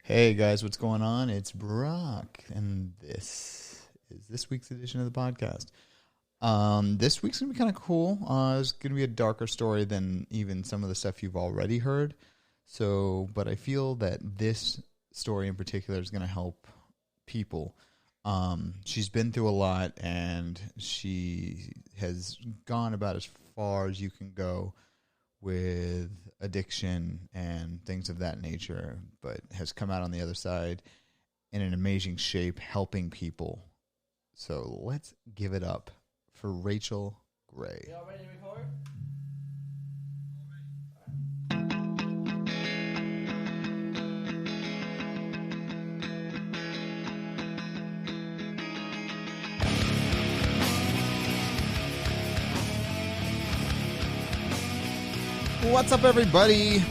Hey guys, what's going on? It's Brock, and this is this week's edition of the podcast. This week's gonna be kind of cool. It's gonna be a darker story than even some of the stuff you've already heard. But I feel that this story in particular is gonna help people. She's been through a lot, and she has gone about as far as you can go with addiction and things of that nature, but has come out on the other side in an amazing shape, helping people. So let's give it up for Rachael Gray. Y'all ready to record? What's up, everybody?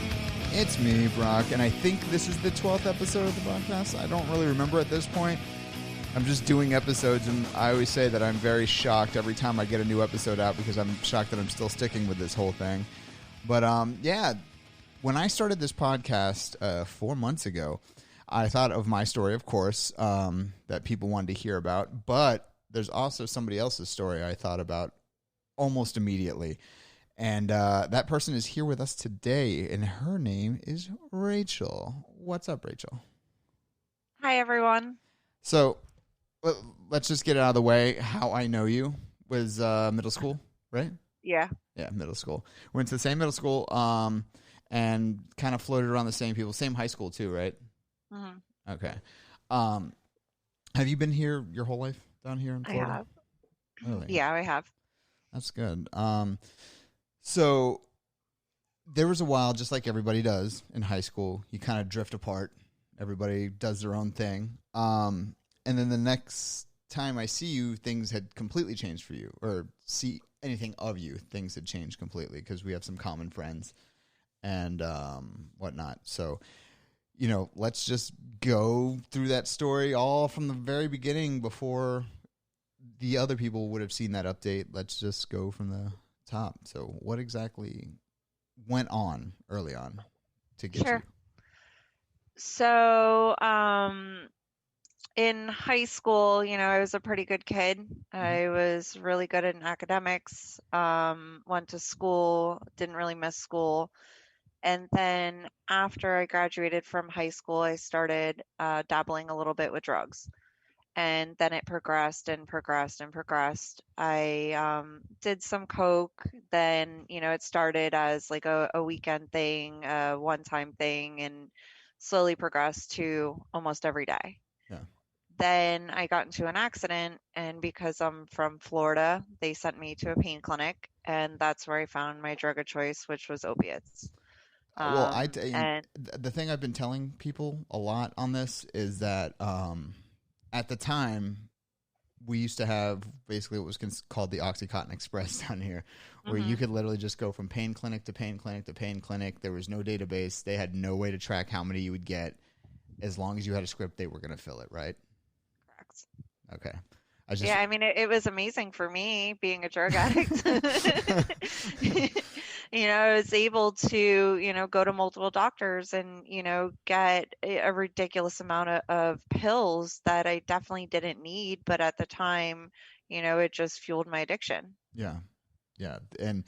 It's me, Brock, and I think this is the 12th episode of the podcast. I don't really remember at this point. I'm just doing episodes, and I always say that I'm very shocked every time I get a new episode out because I'm shocked that I'm still sticking with this whole thing. But, yeah, when I started this podcast 4 months ago, I thought of my story, of course, that people wanted to hear about. But there's also somebody else's story I thought about almost immediately. And that person is here with us today, and her name is Rachael. What's up, Rachael? Hi, everyone. So let's just get it out of the way. How I know you was middle school, right? Yeah. Yeah, middle school. Went to the same middle school and kind of floated around the same people. Same high school, too, right? Mm-hmm. Okay. Have you been here your whole life down here in Florida? I have. Really? Yeah, I have. That's good. So there was a while, just like everybody does in high school, you kind of drift apart. Everybody does their own thing. And then the next time I see you, things had completely changed for you, or see anything of you, things had changed completely because we have some common friends and whatnot. So, let's just go through that story all from the very beginning before the other people would have seen that update. Let's just go from the top. So what exactly went on early on to get Sure. you? So, in high school, I was a pretty good kid. I was really good in academics, went to school, didn't really miss school. And then after I graduated from high school, I started dabbling a little bit with drugs. And then it progressed and progressed and progressed. I did some coke. Then, it started as like a weekend thing, a one-time thing, and slowly progressed to almost every day. Yeah. Then I got into an accident, and because I'm from Florida, they sent me to a pain clinic, and that's where I found my drug of choice, which was opiates. Well, And the thing I've been telling people a lot on this is that at the time we used to have basically what was called the Oxycontin Express down here, where you could literally just go from pain clinic to pain clinic to pain clinic. There was no database. They had no way to track how many you would get. As long as you had a script, they were going to fill it, right? correct. Okay. Yeah, I mean, it was amazing for me being a drug addict. I was able to, go to multiple doctors and, get a ridiculous amount of pills that I definitely didn't need. But at the time, it just fueled my addiction. Yeah. Yeah. And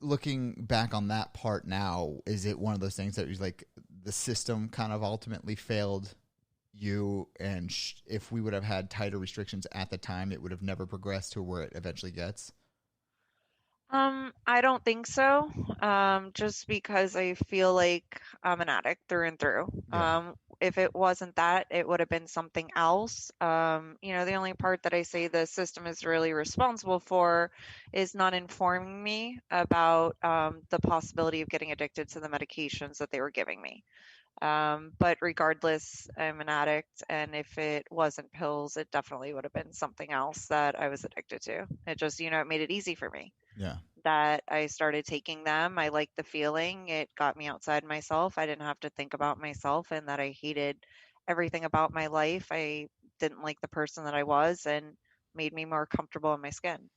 looking back on that part now, is it one of those things that was like the system kind of ultimately failed you, and if we would have had tighter restrictions at the time, it would have never progressed to where it eventually gets? I don't think so. Just because I feel like I'm an addict through and through. Yeah. If it wasn't that, it would have been something else. The only part that I say the system is really responsible for is not informing me about the possibility of getting addicted to the medications that they were giving me. But regardless, I'm an addict, and if it wasn't pills, it definitely would have been something else that I was addicted to. It just, it made it easy for me Yeah. that I started taking them. I liked the feeling. It got me outside myself. I didn't have to think about myself and that I hated everything about my life. I didn't like the person that I was and made me more comfortable in my skin.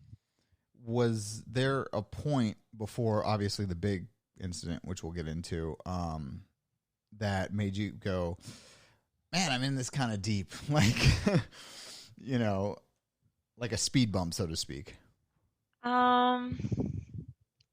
Was there a point before, obviously, the big incident, which we'll get into, that made you go, man, I'm in this kind of deep, like, you know, like a speed bump, so to speak? Um,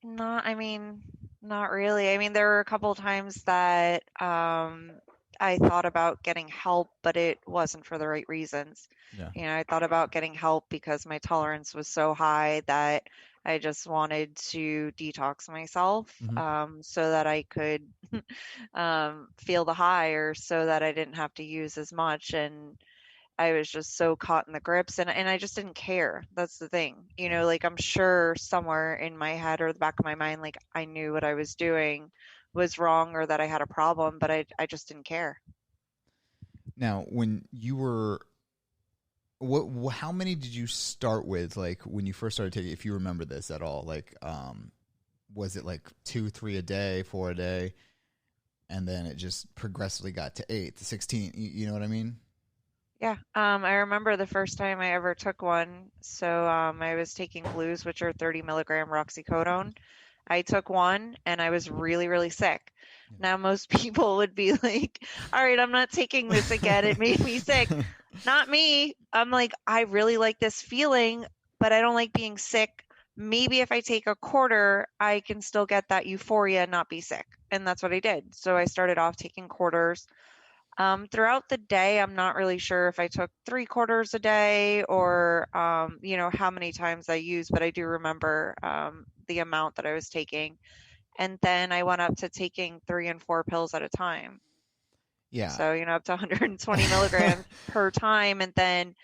not, I mean, not really. I mean, there were a couple times that I thought about getting help, but it wasn't for the right reasons. Yeah. You know, I thought about getting help because my tolerance was so high that I just wanted to detox myself, Hmm. so that I could feel the high, or so that I didn't have to use as much. And I was just so caught in the grips, and I just didn't care. That's the thing. You Yeah. know, like I'm sure somewhere in my head or the back of my mind, like I knew what I was doing was wrong or that I had a problem, but I just didn't care. Now, when you were, how many did you start with? Like when you first started taking, if you remember this at all, like, was it like 2, 3 a day, 4 a day, and then it just progressively got to 8 to 16? You know what I mean? Yeah. I remember the first time I ever took one. So I was taking blues, which are 30 milligram roxycodone. I took one and I was really, really sick. Now, most people would be like, all right, I'm not taking this again. It made me sick. Not me. I'm like, I really like this feeling, but I don't like being sick. Maybe if I take a quarter, I can still get that euphoria and not be sick. And that's what I did. So I started off taking quarters. Throughout the day, I'm not really sure if I took 3 quarters a day or, how many times I used, but I do remember the amount that I was taking. And then I went up to taking 3 and 4 pills at a time. Yeah. So, up to 120 milligrams per time. And then,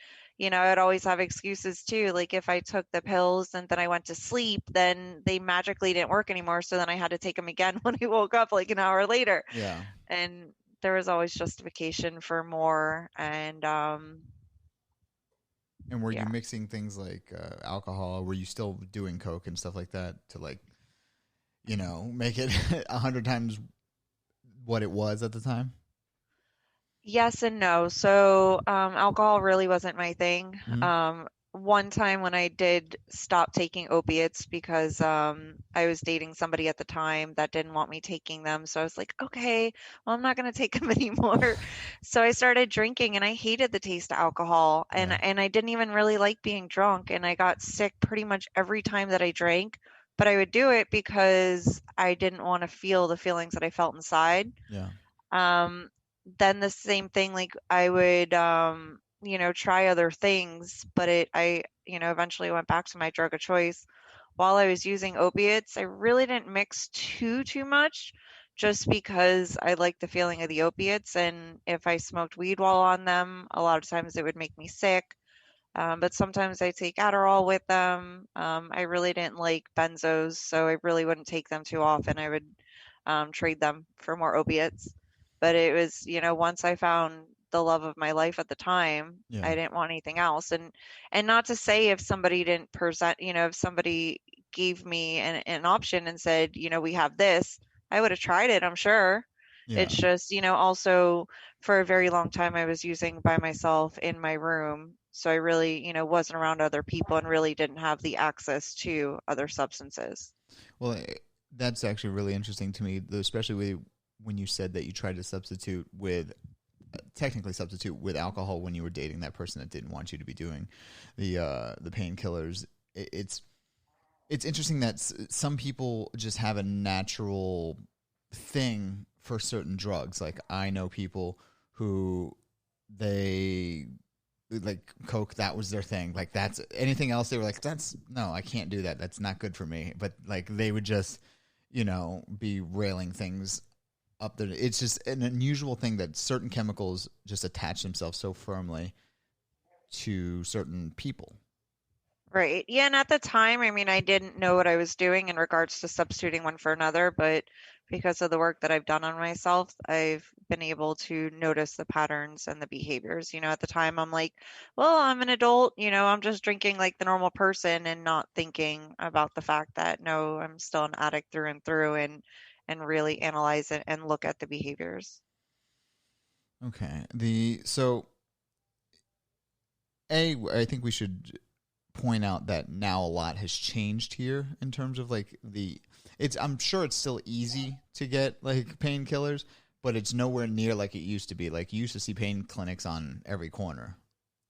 I'd always have excuses too. Like if I took the pills and then I went to sleep, then they magically didn't work anymore. So then I had to take them again when I woke up like an hour later. Yeah. And there was always justification for more. And And were you yeah. mixing things like alcohol? Were you still doing coke and stuff like that to, like, make it 100 times what it was at the time? Yes and no. So, alcohol really wasn't my thing. Hmm. One time when I did stop taking opiates because I was dating somebody at the time that didn't want me taking them. So I was like, okay, well, I'm not going to take them anymore. So I started drinking and I hated the taste of alcohol Yeah. and I didn't even really like being drunk. And I got sick pretty much every time that I drank. But I would do it because I didn't want to feel the feelings that I felt inside. Yeah. Um, then the same thing, like I would, try other things, but eventually went back to my drug of choice. While I was using opiates, I really didn't mix too much just because I liked the feeling of the opiates. And if I smoked weed while on them, a lot of times it would make me sick. But sometimes I take Adderall with them. I really didn't like benzos, so I really wouldn't take them too often. I would trade them for more opiates. But it was, once I found the love of my life at the time, Yeah. I didn't want anything else. And not to say if somebody didn't present, if somebody gave me an option and said, we have this, I would have tried it, I'm sure. Yeah. It's just, also for a very long time I was using by myself in my room. So I really, wasn't around other people and really didn't have the access to other substances. Well, that's actually really interesting to me, especially when you said that you tried to substitute with, technically substitute with alcohol when you were dating that person that didn't want you to be doing the painkillers. It's interesting that some people just have a natural thing for certain drugs. Like I know people who they like coke, that was their thing. Like that's anything else they were like, that's no, I can't do that. That's not good for me. But like they would just, be railing things up there. It's just an unusual thing that certain chemicals just attach themselves so firmly to certain people. Right. Yeah, and at the time, I mean, I didn't know what I was doing in regards to substituting one for another, but because of the work that I've done on myself, I've been able to notice the patterns and the behaviors. At the time, I'm like, well, I'm an adult, I'm just drinking like the normal person and not thinking about the fact that no, I'm still an addict through and through and really analyze it and look at the behaviors. Okay. I think we should point out that now a lot has changed here in terms of like I'm sure it's still easy to get like painkillers, but it's nowhere near like it used to be. Like, you used to see pain clinics on every corner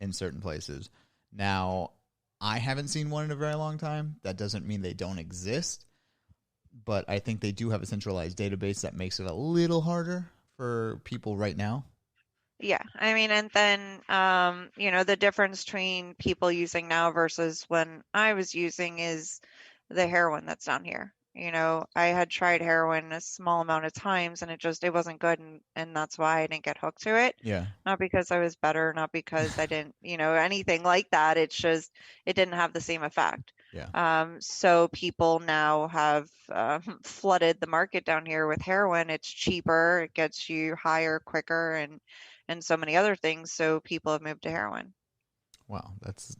in certain places. Now, I haven't seen one in a very long time. That doesn't mean they don't exist, but I think they do have a centralized database that makes it a little harder for people right now. Yeah, I mean, and then the difference between people using now versus when I was using is the heroin that's down here. I had tried heroin a small amount of times and it wasn't good, and that's why I didn't get hooked to it. Yeah. Not because I was better, not because I didn't, anything like that. It's just it didn't have the same effect. Yeah. So people now have flooded the market down here with heroin. It's cheaper, it gets you higher quicker, and so many other things. So people have moved to heroin. Wow, that's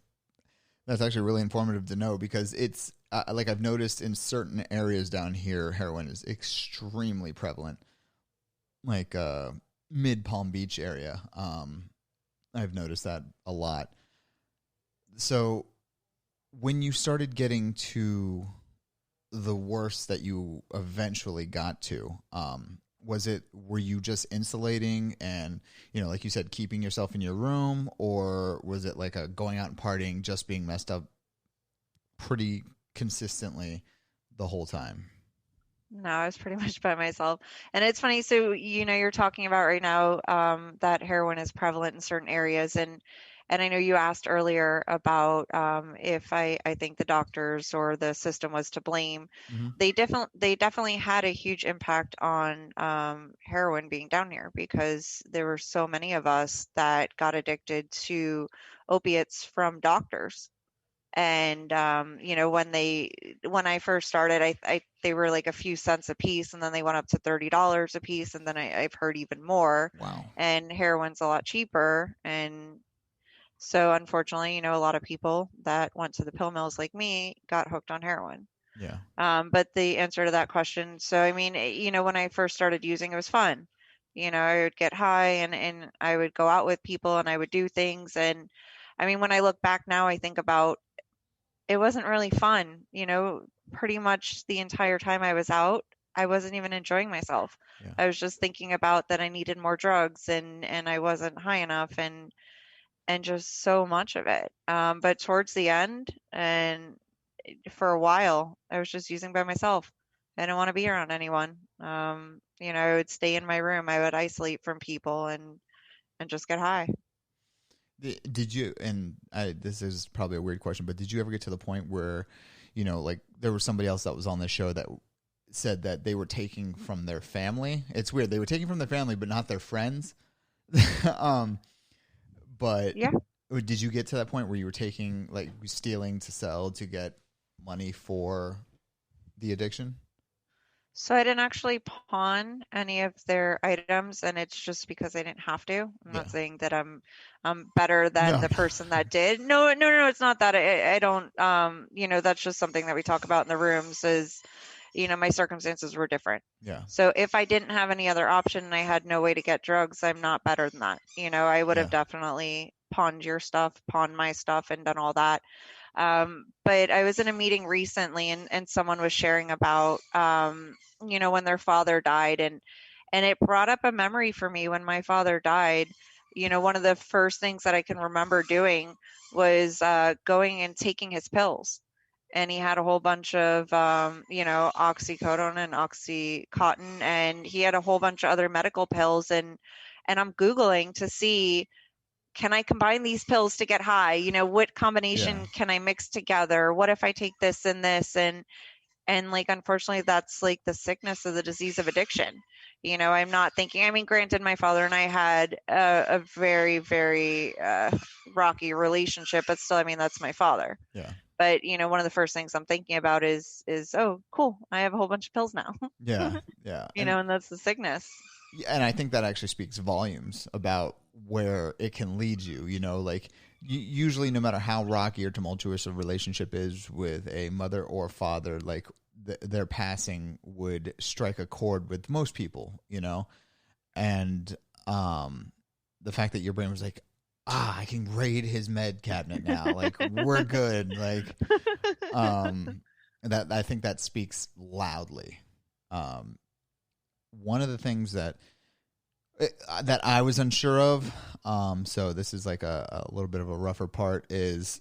actually really informative to know, because it's like, I've noticed in certain areas down here, heroin is extremely prevalent. Like mid Palm Beach area, I've noticed that a lot. So when you started getting to the worst that you eventually got to, were you just insulating and, like you said, keeping yourself in your room, or was it like a going out and partying, just being messed up pretty consistently the whole time? No, I was pretty much by myself. And it's funny, so you're talking about right now that heroin is prevalent in certain areas, and I know you asked earlier about if I think the doctors or the system was to blame. Mm-hmm. They definitely had a huge impact on heroin being down here, because there were so many of us that got addicted to opiates from doctors. And when I first started, they were like a few cents a piece, and then they went up to $30 a piece, and then I've heard even more. Wow. And heroin's a lot cheaper, and so unfortunately, a lot of people that went to the pill mills like me got hooked on heroin. Yeah. But the answer to that question, so I mean, when I first started using, it was fun. I would get high, and I would go out with people, and I would do things. And I mean, when I look back now, I think about it wasn't really fun. Pretty much the entire time I was out, I wasn't even enjoying myself. Yeah. I was just thinking about that I needed more drugs, and I wasn't high enough, and just so much of it. But towards the end, and for a while, I was just using by myself. I didn't want to be around anyone. I would stay in my room. I would isolate from people, and just get high. Did you, and this is probably a weird question, but did you ever get to the point where, like, there was somebody else that was on the show that said that they were taking from their family? It's weird. They were taking from their family, but not their friends. But Yeah. did you get to that point where you were taking, like, stealing to sell to get money for the addiction? So I didn't actually pawn any of their items, and it's just because I didn't have to. I'm Yeah. not saying that I'm better than No. the person that did. No, no, no, it's not that. I don't. That's just something that we talk about in the rooms. Is my circumstances were different. Yeah. So if I didn't have any other option and I had no way to get drugs, I'm not better than that. I would have Yeah. definitely pawned your stuff, pawned my stuff, and done all that. But I was in a meeting recently, and someone was sharing about, when their father died, and it brought up a memory for me when my father died. One of the first things that I can remember doing was going and taking his pills. And he had a whole bunch of, oxycodone and oxycontin, and he had a whole bunch of other medical pills. And I'm Googling to see, can I combine these pills to get high? What Yeah. combination can I mix together? What if I take this and this? And like, unfortunately, that's like the sickness of the disease of addiction. I'm not thinking, I mean, granted, my father and I had a very, very rocky relationship, but still, I mean, that's my father. Yeah. But one of the first things I'm thinking about is oh, cool, I have a whole bunch of pills now. Yeah. Yeah. And that's the sickness. Yeah, and I think that actually speaks volumes about where it can lead you. Like, usually, no matter how rocky or tumultuous a relationship is with a mother or father, like, their passing would strike a chord with most people. And the fact that your brain was like, I can raid his med cabinet now. Like, we're good. Like, that, I think that speaks loudly. One of the things that that I was unsure of. So this is like a little bit of a rougher part is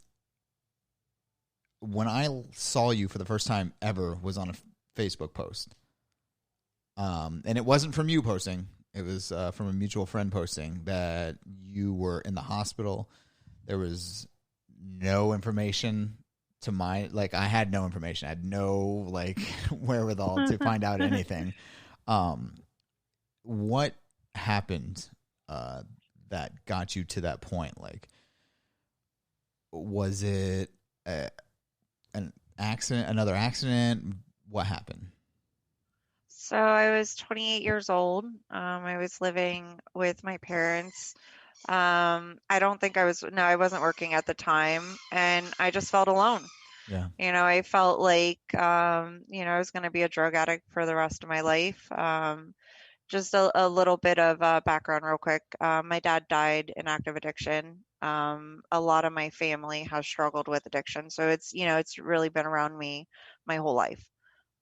when I saw you for the first time ever was on a Facebook post. And it wasn't from you posting. It was from a mutual friend posting that you were in the hospital. There was no information to my, like, I had no information. I had no, like, wherewithal to find out anything. What happened that got you to that point? Like, was it an accident, another accident? What happened? So I was 28 years old. I was living with my parents. I don't think I was, no, I wasn't working at the time, and I just felt alone. Yeah. I felt like, I was going to be a drug addict for the rest of my life. Just a little bit of background, real quick. My dad died in active addiction. A lot of my family has struggled with addiction, so it's really been around me my whole life.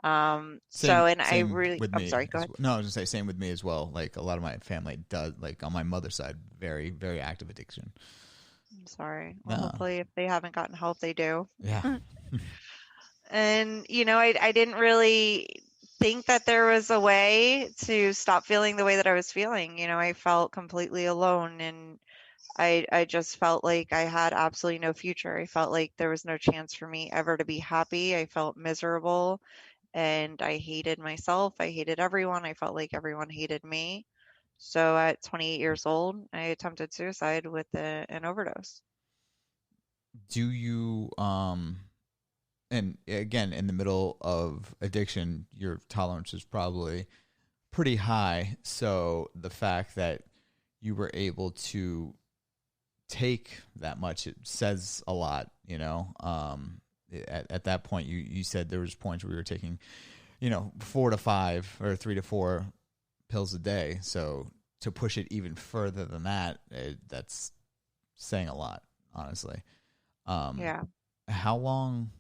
And I Same really, with I'm me sorry, go as ahead. well. No, I was gonna say same with me as well. Like a lot of my family does, like on my mother's side, very, very active addiction. I'm sorry. Well, No. hopefully, if they haven't gotten help, they do. Yeah. And, I didn't really think that there was a way to stop feeling the way that I was feeling. I felt completely alone, and I just felt like I had absolutely no future. I felt like there was no chance for me ever to be happy. I felt miserable, and I hated myself. I hated everyone. I felt like everyone hated me. So at 28 years old, I attempted suicide with an overdose. Do you and again in the middle of addiction, your tolerance is probably pretty high. So the fact that you were able to take that much, it says a lot, at that point you said there was points where you were taking, 4 to 5 or 3 to 4 pills a day. So to push it even further than that, that's saying a lot, honestly. Um, Yeah. how long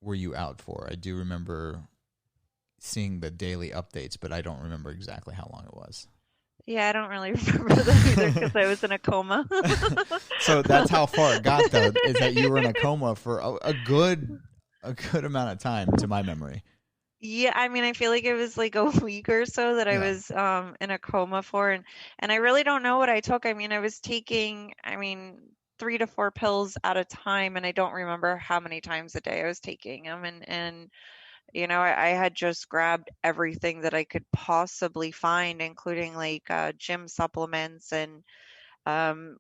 were you out for? I do remember seeing the daily updates, but I don't remember exactly how long it was. Yeah, I don't really remember them either because I was in a coma. So that's how far it got, though, is that you were in a coma for a good amount of time, to my memory. Yeah, I mean, I feel like it was like a week or so that I Yeah, was in a coma for, and I really don't know what I took. I mean, I was taking, 3 to 4 pills at a time, and I don't remember how many times a day I was taking them. And I had just grabbed everything that I could possibly find, including like gym supplements, and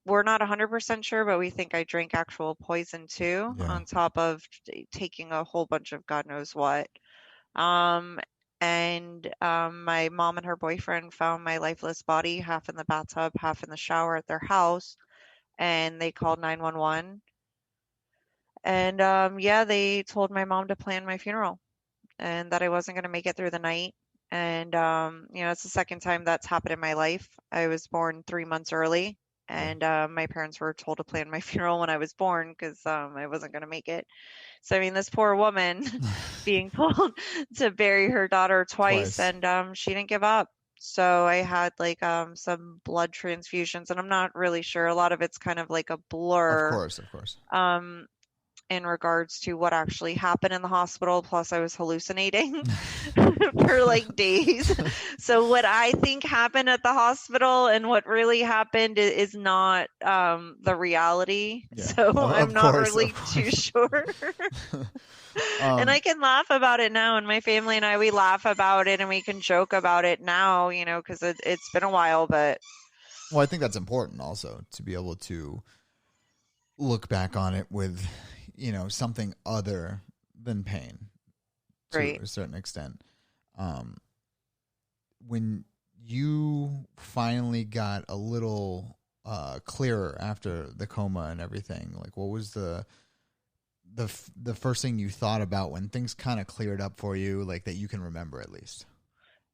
we're not 100% sure, but we think I drank actual poison too, yeah. on top of taking a whole bunch of God knows what. Um, and my mom and her boyfriend found my lifeless body, half in the bathtub, half in the shower at their house, and they called 911. And yeah, they told my mom to plan my funeral and that I wasn't going to make it through the night. And it's the second time that's happened in my life. I was born 3 months early, Yeah. and my parents were told to plan my funeral when I was born because I wasn't going to make it. So, I mean, this poor woman being told to bury her daughter twice, Twice. and she didn't give up. So I had like some blood transfusions, and I'm not really sure. A lot of it's kind of like a Of blur. course, of course. Um, in regards to what actually happened in the hospital. Plus, I was hallucinating for like days. So, what I think happened at the hospital and what really happened is not the reality. Yeah, So, of I'm not course, of really too course. sure. And I um, can laugh about it now. And my family and I, we laugh about it and we can joke about it now, because it's been a while, but well, I think that's important also to be able to look back on it with, something other than pain to great. a certain extent. Um, when you finally got a little clearer after the coma and everything, like what was the first thing you thought about when things kind of cleared up for you, like that you can remember at least?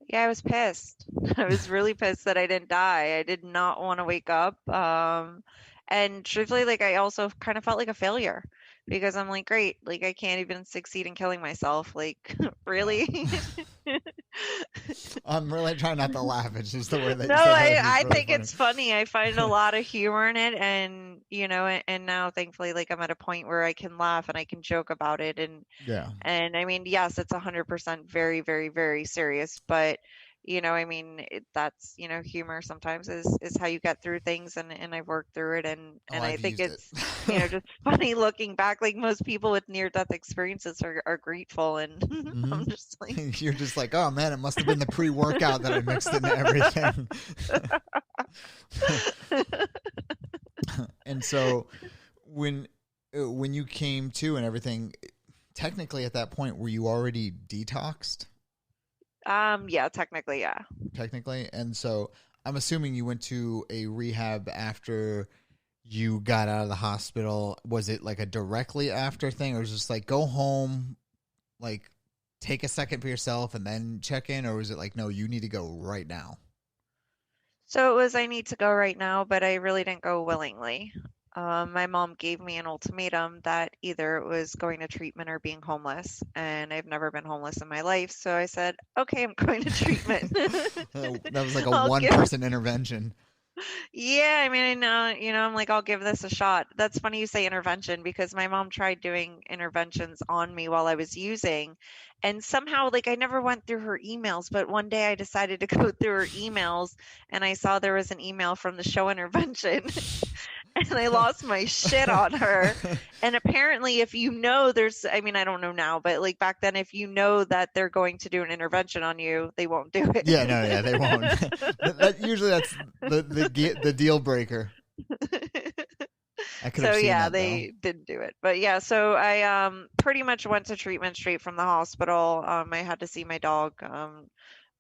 Yeah, I was pissed. I was really pissed that I didn't die. I did not want to wake up. And truthfully, like I also kind of felt like a failure because I'm like, great, like I can't even succeed in killing myself. Like, Yeah. really? I'm really trying not to laugh. It's just the way that No, you said that is I really think funny. it's funny. I find a lot of humor in it, and and now thankfully, like I'm at a point where I can laugh and I can joke about it, Yeah. and I mean, yes, it's 100% very, very, very serious, but that's humor sometimes is how you get through things, and I've worked through it, Oh, and I I've think used it. it's just funny looking back. Like most people with near death experiences are grateful, and Hmm. I'm just like, You're just like, oh man, it must have been the pre-workout that I mixed into everything. And so when when you came to and everything, technically at that point, were you already detoxed? yeah, technically, yeah. Technically, and so I'm assuming you went to a rehab after you got out of the hospital. Was it like a directly after thing, or was it just like go home, like take a second for yourself and then check in, or was it like no, you need to go right now? So it was I need to go right now, but I really didn't go willingly. My mom gave me an ultimatum that either it was going to treatment or being homeless, and I've never been homeless in my life. So I said, okay, I'm going to treatment. That was like a I'll one give person intervention. Yeah, I mean, I'm like, I'll give this a shot. That's funny you say intervention because my mom tried doing interventions on me while I was using, and somehow, like, I never went through her emails, but one day I decided to go through her emails and I saw there was an email from the show intervention and I lost my shit on her. And apparently, if I mean, I don't know now, but like back then, if you know that they're going to do an intervention on you, they won't do Yeah, no, it. yeah, they won't. Usually that's the deal breaker. I could have So seen yeah, that though. they didn't do it. But yeah, so I pretty much went to treatment straight from the hospital. I had to see my dog.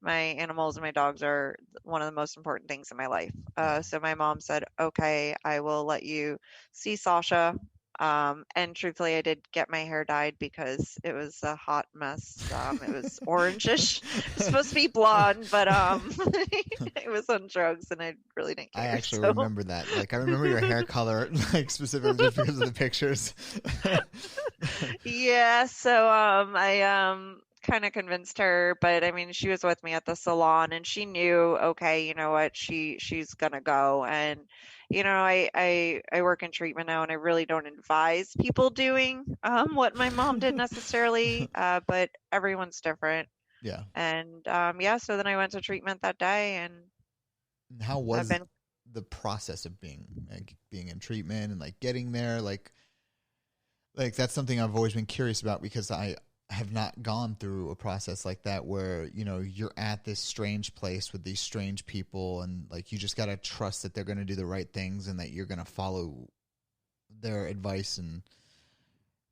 My animals and my dogs are one of the most important things in my life. Yeah. So my mom said, "Okay, I will let you see Sasha." And truthfully, I did get my hair dyed because it was a hot mess. It was orangish. It was supposed to be blonde, but it was on drugs, and I really didn't I care. actually So remember that. Like I remember your hair color, like specifically just because of the pictures. yeah, so I kind of convinced her, but I mean she was with me at the salon and she knew, okay, you know what, she's gonna go. And I work in treatment now and I really don't advise people doing what my mom did necessarily, but everyone's different. Yeah. And yeah, so then I went to treatment that day and How I've was been the process of being in treatment and like getting there? Like that's something I've always been curious about because I have not gone through a process like that where, you're at this strange place with these strange people and like you just got to trust that they're going to do the right things and that you're going to follow their advice and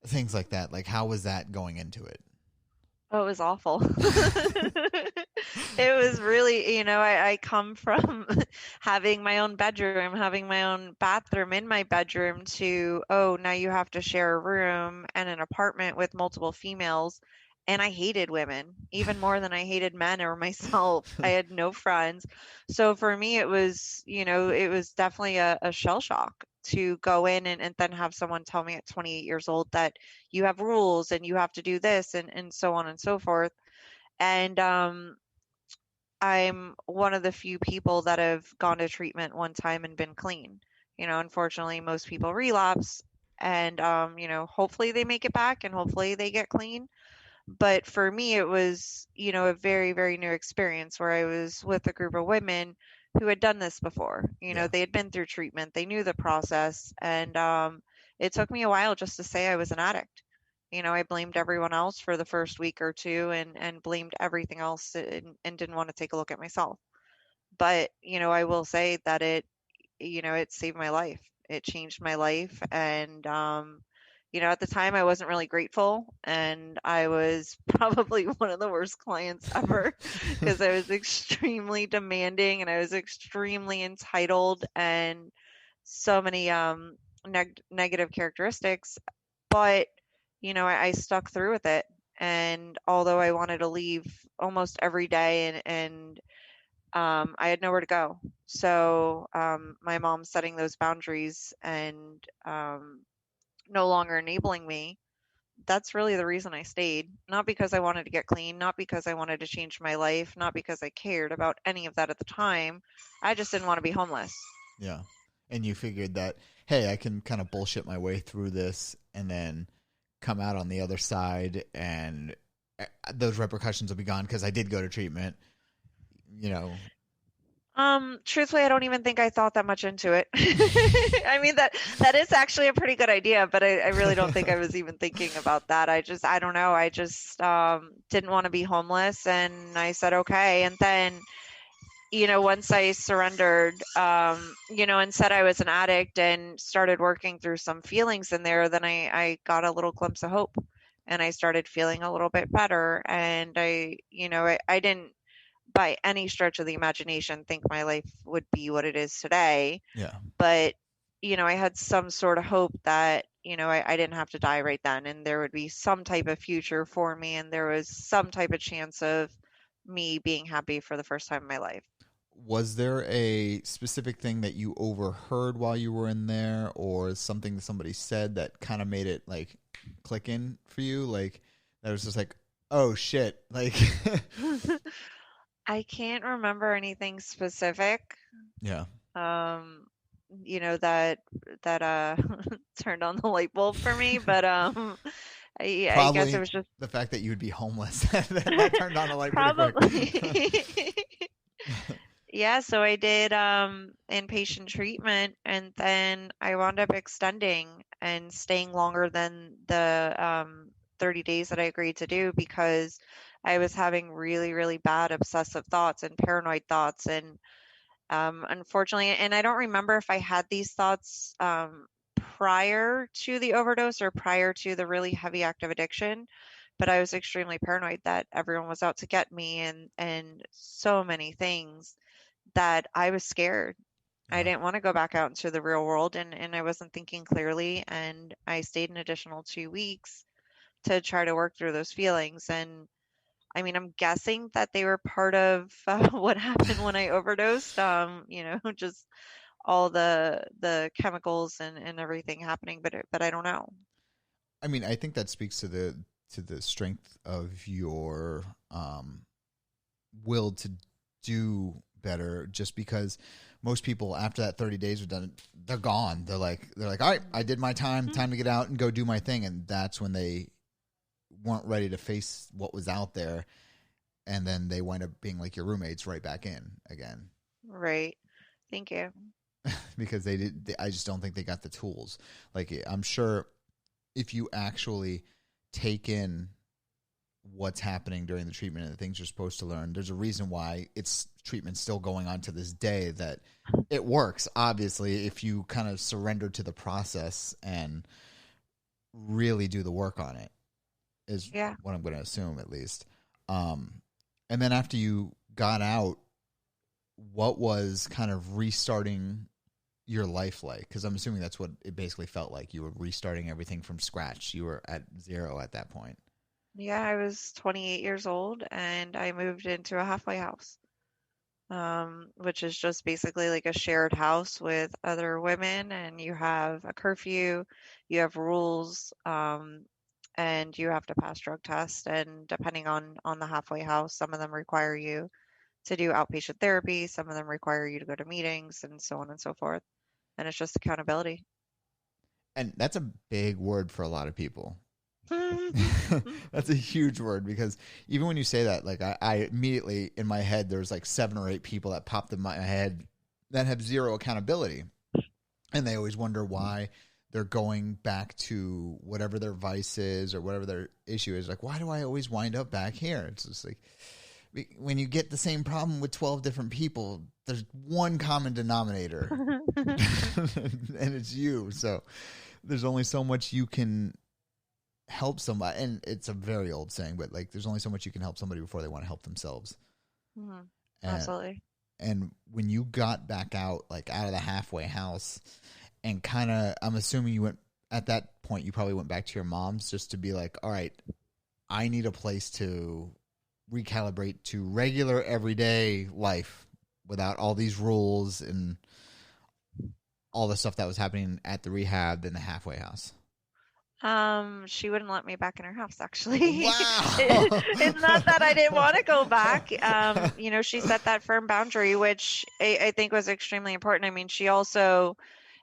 things like that. Like how was that going into it? Oh, it was awful. It was really, I come from having my own bedroom, having my own bathroom in my bedroom to, oh, now you have to share a room and an apartment with multiple females. And I hated women even more than I hated men or myself. I had no friends. So for me, it was definitely a shell shock to go in and then have someone tell me at 28 years old that you have rules and you have to do this and so on and so forth. And I'm one of the few people that have gone to treatment one time and been clean. Unfortunately, most people relapse and hopefully they make it back and hopefully they get clean. But for me, it was, a very, very new experience where I was with a group of women who had done this before. Yeah. They had been through treatment, they knew the process, and it took me a while just to say I was an addict. I blamed everyone else for the first week or two and blamed everything else and didn't want to take a look at myself. But, I will say that it saved my life. It changed my life. And, at the time I wasn't really grateful and I was probably one of the worst clients ever because I was extremely demanding and I was extremely entitled and so many negative characteristics. But, I stuck through with it. And although I wanted to leave almost every day and I had nowhere to go. So my mom setting those boundaries and no longer enabling me, that's really the reason I stayed. Not because I wanted to get clean, not because I wanted to change my life, not because I cared about any of that at the time. I just didn't want to be homeless. Yeah. And you figured that, hey, I can kind of bullshit my way through this and then come out on the other side, and those repercussions will be gone because I did go to treatment, you know. Truthfully, I don't even think I thought that much into it. I mean that is actually a pretty good idea, but I really don't think I was even thinking about that. I don't know. I just didn't want to be homeless, and I said okay. And then, once I surrendered, and said I was an addict and started working through some feelings in there, then I got a little glimpse of hope, and I started feeling a little bit better. And I didn't by any stretch of the imagination think my life would be what it is today. Yeah. But, I had some sort of hope that, I didn't have to die right then, and there would be some type of future for me, and there was some type of chance of me being happy for the first time in my life. Was there a specific thing that you overheard while you were in there, or something that somebody said that kind of made it like click in for you? Like, that was just like, oh shit. Like, I can't remember anything specific. yeah. Um, that turned on the light bulb for me, but I guess it Probably was just the fact that you would be homeless. That turned on the light pretty quick. probably. Yeah, so I did inpatient treatment, and then I wound up extending and staying longer than the 30 days that I agreed to do, because I was having really, really bad obsessive thoughts and paranoid thoughts. And unfortunately, and I don't remember if I had these thoughts prior to the overdose or prior to the really heavy active addiction, but I was extremely paranoid that everyone was out to get me, and so many things that I was scared. I Yeah. didn't want to go back out into the real world, and I wasn't thinking clearly, and I stayed an additional 2 weeks to try to work through those feelings. And I mean, I'm guessing that they were part of what happened when I overdosed. Just all the chemicals and everything happening, but I don't know. I mean, I think that speaks to the strength of your will to do better, just because most people after that 30 days are done, they're gone. They're like, all right, I did my time, time to get out and go do my thing. And that's when they weren't ready to face what was out there. And then they wind up being like your roommates right back in again. Right. Thank you. Because I just don't think they got the tools. Like, I'm sure if you actually take in what's happening during the treatment and the things you're supposed to learn, there's a reason why it's treatment still going on to this day, that it works, obviously, if you kind of surrender to the process and really do the work on it, is Yeah. what I'm going to assume, at least. And then after you got out, what was kind of restarting your life like? Because I'm assuming that's what it basically felt like. You were restarting everything from scratch. You were at zero at that point. Yeah, I was 28 years old, and I moved into a halfway house, which is just basically like a shared house with other women, and you have a curfew, you have rules, and you have to pass drug tests. And depending on the halfway house, some of them require you to do outpatient therapy, some of them require you to go to meetings, and so on and so forth. And it's just accountability. And that's a big word for a lot of people. That's a huge word, because even when you say that, like, I immediately in my head, there's like 7 or 8 people that popped in my head that have zero accountability, and they always wonder why they're going back to whatever their vice is or whatever their issue is. Like, why do I always wind up back here? It's just like, when you get the same problem with 12 different people, there's one common denominator, and it's you. So there's only so much you can help somebody, and it's a very old saying, but like, there's only so much you can help somebody before they want to help themselves. Mm-hmm. And, Absolutely. and when you got back out, like out of the halfway house, and kind of, I'm assuming you went, at that point, you probably went back to your mom's just to be like, all right, I need a place to recalibrate to regular everyday life without all these rules and all the stuff that was happening at the rehab and the halfway house. She wouldn't let me back in her house, actually. Wow. It's not that I didn't want to go back. She set that firm boundary, which I think was extremely important. I mean, she also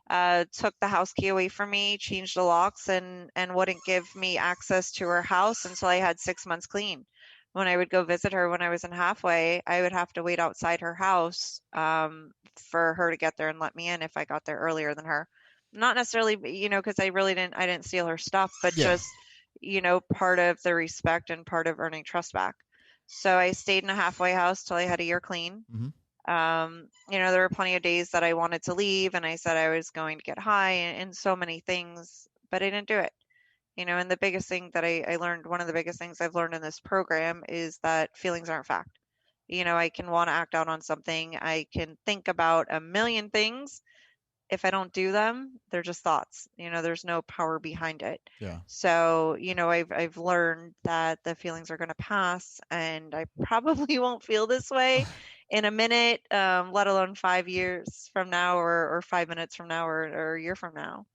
took the house key away from me, changed the locks, and wouldn't give me access to her house until I had 6 months clean. When I would go visit her when I was in halfway, I would have to wait outside her house for her to get there and let me in if I got there earlier than her. Not necessarily, because I didn't steal her stuff, but Yeah. just, part of the respect and part of earning trust back. So I stayed in a halfway house till I had a year clean. Hmm. There were plenty of days that I wanted to leave and I said I was going to get high and so many things, but I didn't do it. And the biggest thing that I learned, one of the biggest things I've learned in this program is that feelings aren't fact. I can want to act out on something. I can think about a million things. If I don't do them, they're just thoughts. There's no power behind it. Yeah. So, I've learned that the feelings are going to pass, and I probably won't feel this way in a minute, let alone 5 years from now, or 5 minutes from now, or a year from now.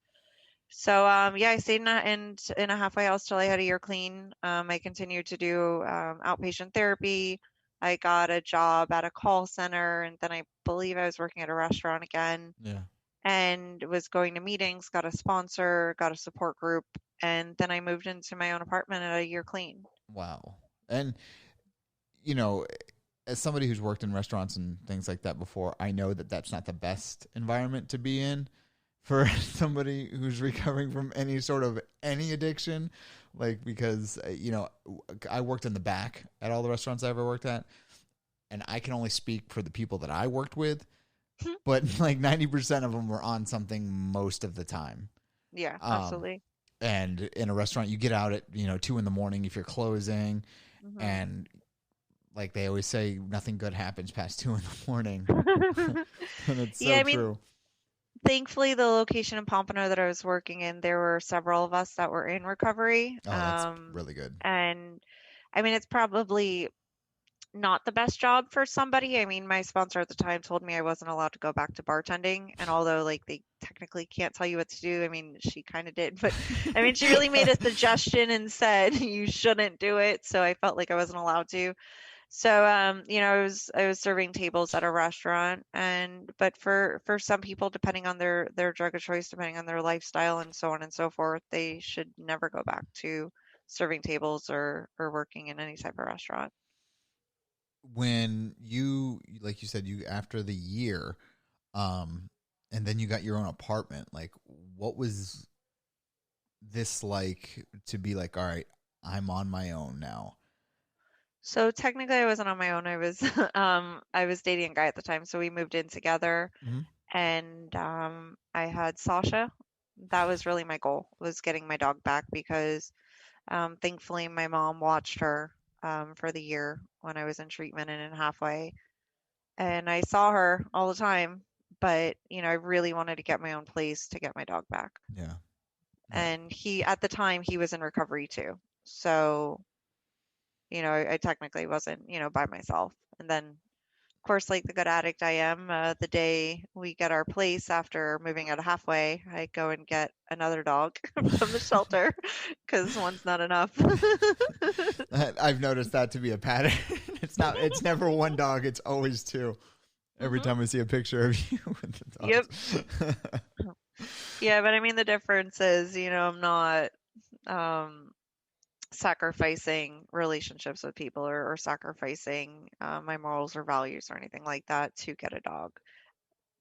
So, yeah, I stayed in a halfway house till I had a year clean. I continued to do outpatient therapy. I got a job at a call center, and then I believe I was working at a restaurant again, Yeah. and was going to meetings, got a sponsor, got a support group, and then I moved into my own apartment at a year clean. Wow. And you know, as somebody who's worked in restaurants and things like that before, I know that that's not the best environment to be in for somebody who's recovering from any addiction. Like, because, I worked in the back at all the restaurants I ever worked at, and I can only speak for the people that I worked with, but like 90% of them were on something most of the time. Yeah, Um, absolutely. and in a restaurant, you get out at, 2 in the morning if you're closing, Hmm. and like they always say, nothing good happens past 2 in the morning. And it's Yeah, so I mean, true. thankfully, the location in Pompano that I was working in, there were several of us that were in recovery. Oh, that's really good. And I mean, it's probably not the best job for somebody. I mean, my sponsor at the time told me I wasn't allowed to go back to bartending. And although, like, they technically can't tell you what to do, I mean, she kind of did. But I mean, she really made a suggestion and said you shouldn't do it. So I felt like I wasn't allowed to. So, I was serving tables at a restaurant, and but for some people, depending on their drug of choice, depending on their lifestyle, and so on and so forth, they should never go back to serving tables or working in any type of restaurant. When you, like you said, you after the year, um, and then you got your own apartment, like what was this like to be like, all right, I'm on my own now? So technically, I wasn't on my own. I was I was dating a guy at the time, so we moved in together, Hmm. and I had Sasha. That was really my goal, was getting my dog back because thankfully, my mom watched her for the year when I was in treatment and in halfway, and I saw her all the time. But I really wanted to get my own place to get my dog back. Yeah. Yeah. And at the time, he was in recovery too. So, I technically wasn't, by myself. And then, of course, like the good addict I am, the day we get our place after moving out of halfway, I go and get another dog from the shelter because one's not enough. I've noticed that to be a pattern. It's never one dog, it's always two. Every Hmm. time I see a picture of you with the Yep. dogs. Yeah, but I mean, the difference is, I'm not um, sacrificing relationships with people or sacrificing my morals or values or anything like that to get a dog.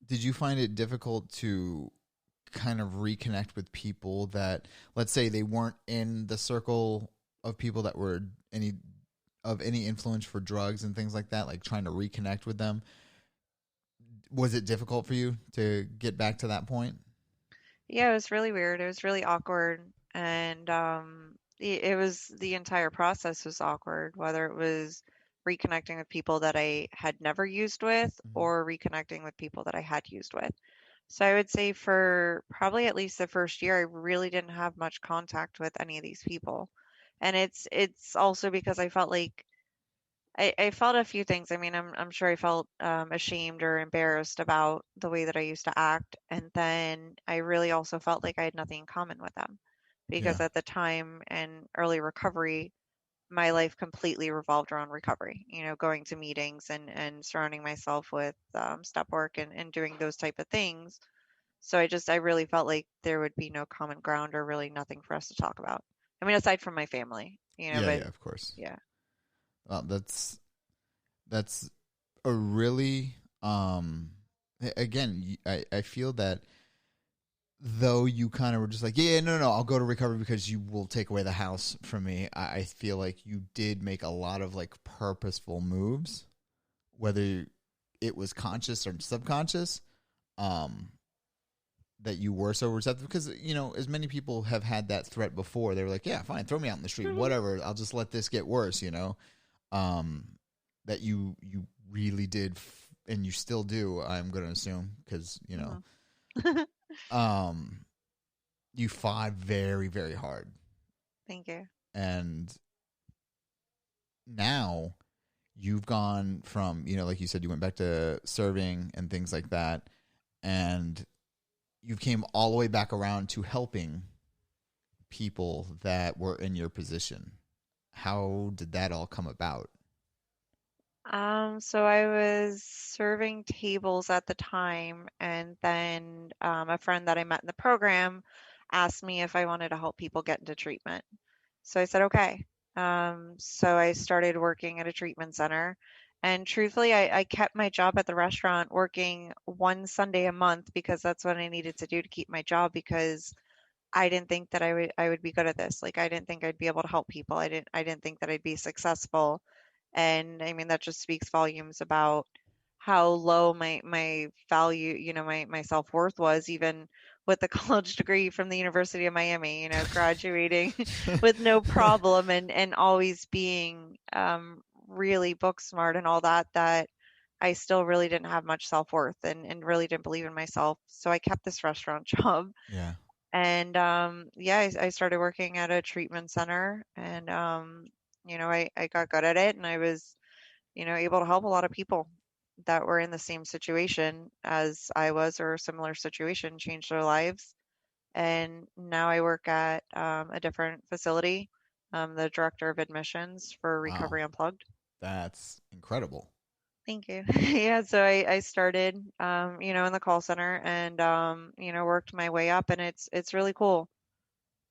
Did you find it difficult to kind of reconnect with people that, let's say, they weren't in the circle of people that were any influence for drugs and things like that, like trying to reconnect with them? Was it difficult for you to get back to that point? Yeah, it was really weird. It was really awkward. And it was the entire process was awkward, whether it was reconnecting with people that I had never used with Hmm. or reconnecting with people that I had used with. So I would say for probably at least the first year, I really didn't have much contact with any of these people. And it's also because I felt like I felt a few things. I mean, I'm sure I felt ashamed or embarrassed about the way that I used to act, and then I really also felt like I had nothing in common with them because Yeah. at the time in early recovery, my life completely revolved around recovery, going to meetings and surrounding myself with step work and doing those type of things. So I really felt like there would be no common ground or really nothing for us to talk about. I mean, aside from my family, Yeah, but yeah, of course. yeah. Well, that's a really again, I feel that though you kind of were just like, yeah, no, no, I'll go to recovery because you will take away the house from me. I feel like you did make a lot of like purposeful moves, whether it was conscious or subconscious, um, that you were so receptive because as many people have had that threat before. They were like, yeah, fine, throw me out in the street, whatever. I'll just let this get worse. Um, that you really did, and you still do. I'm going to assume because Mhm. um, you fought very very hard, Thank you. and now you've gone from like you said, you went back to serving and things like that, and you came all the way back around to helping people that were in your position. How did that all come about? So I was serving tables at the time, and then a friend that I met in the program asked me if I wanted to help people get into treatment. So I said, okay. So I started working at a treatment center. And truthfully, I kept my job at the restaurant working one Sunday a month because that's what I needed to do to keep my job because I didn't think that I would be good at this. Like I didn't think I'd be able to help people. I didn't think that I'd be successful. And I mean that just speaks volumes about how low my value, my self-worth was even with the college degree from the University of Miami, graduating with no problem and always being really book smart and all that I still really didn't have much self-worth and really didn't believe in myself. So I kept this restaurant job Yeah. and yeah, I started working at a treatment center and I got good at it and I was, able to help a lot of people that were in the same situation as I was or a similar situation, change their lives. And now I work at a different facility, the director of admissions for Wow. Recovery Unplugged. That's incredible. Thank you. Yeah, so I started, in the call center and, worked my way up and it's really cool.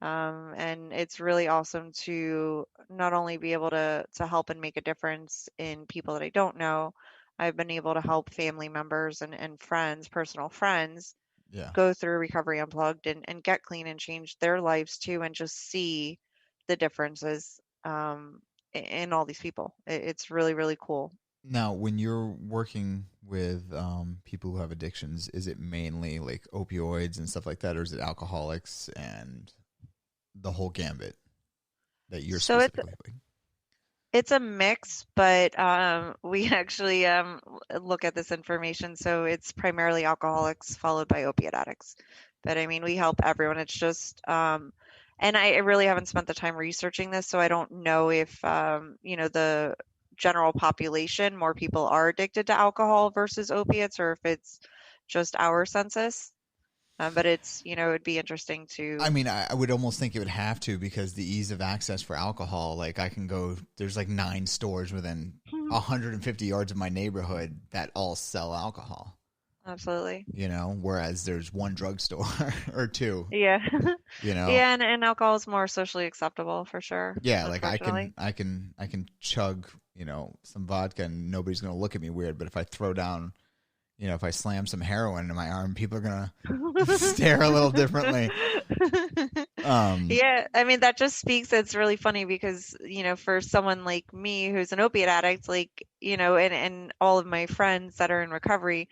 And it's really awesome to not only be able to help and make a difference in people that I don't know. I've been able to help family members and friends, personal friends, Yeah. go through Recovery Unplugged and get clean and change their lives too, and just see the differences in all these people. It's really, really cool. Now, when you're working with people who have addictions, is it mainly like opioids and stuff like that, or is it alcoholics and the whole gambit that you're So it's specifically like? It's a mix, but we actually look at this information. So it's primarily alcoholics followed by opiate addicts. But I mean, we help everyone. It's just, and I really haven't spent the time researching this, so I don't know if, the general population, more people are addicted to alcohol versus opiates, or if it's just our census. But it's, it'd be interesting I to. mean, I would almost think it would have to because the ease of access for alcohol. Like, I can go. There's like 9 stores within 150 yards of my neighborhood that all sell alcohol. Absolutely. Whereas there's one drugstore or two. Yeah. You know, Yeah, and alcohol is more socially acceptable for sure, yeah. Like I can, unfortunately. I can, I can chug, some vodka and nobody's gonna look at me weird. But if I throw down, if I slam some heroin in my arm, people are gonna stare a little differently. Um, Yeah, I mean that just speaks, it's really funny because, for someone like me who's an opiate addict, like, and all of my friends that are in recovery,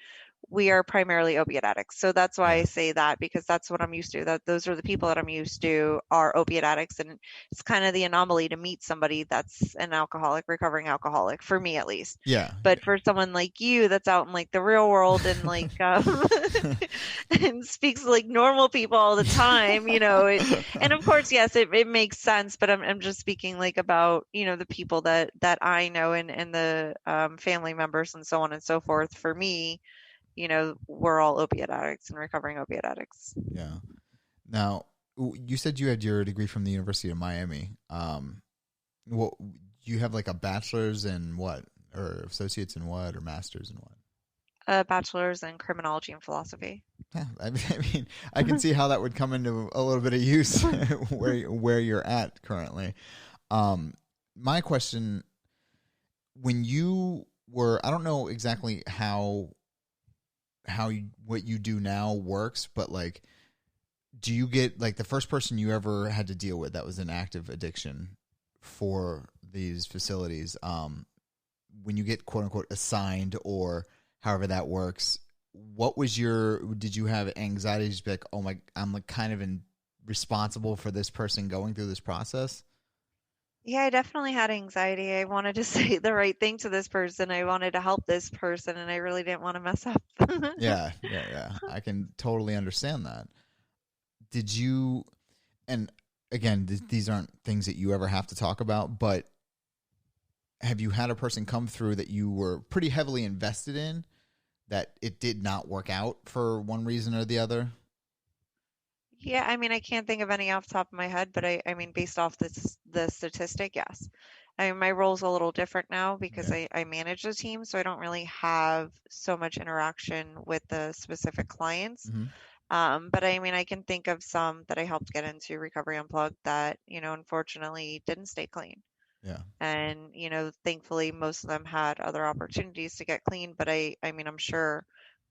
we are primarily opiate addicts. So that's why yeah, I say that because that's what I'm used to. That those are the people that I'm used to are opiate addicts, and it's kind of the anomaly to meet somebody that's an alcoholic, recovering alcoholic, for me at least. yeah, But for someone like you that's out in like the real world and like and speaks like normal people all the time, and of course, yes, it makes sense, but I'm just speaking like about, the people that I know and the family members and so on and so forth. For me, we're all opiate addicts and recovering opiate addicts. yeah. Now, You said you had your degree from the University of Miami. What you have like a bachelor's in what, or associates in what, or master's in what? A bachelor's in criminology and philosophy. Yeah, I mean, I can see how that would come into a little bit of use where you're at currently. Um, my question, when you were, I don't know exactly what you do now works, but like, do you get like the first person you ever had to deal with that was an active addiction for these facilities? When you get quote unquote assigned or however that works, what was did you have anxiety? Just be like, oh my, I'm like kind of responsible for this person going through this process. Yeah, I definitely had anxiety. I wanted to say the right thing to this person. I wanted to help this person, and I really didn't want to mess up. Yeah, yeah, yeah. I can totally understand that. Did you, and again, these aren't things that you ever have to talk about, but have you had a person come through that you were pretty heavily invested in that it did not work out for one reason or the other? Yeah, I mean, I can't think of any off the top of my head, but I mean, based off the statistic, yes. I mean, my role's a little different now because Yeah. I manage the team, so I don't really have so much interaction with the specific clients. Hmm. But I mean, I can think of some that I helped get into Recovery Unplugged that, unfortunately didn't stay clean. Yeah. And, thankfully most of them had other opportunities to get clean, but I mean, I'm sure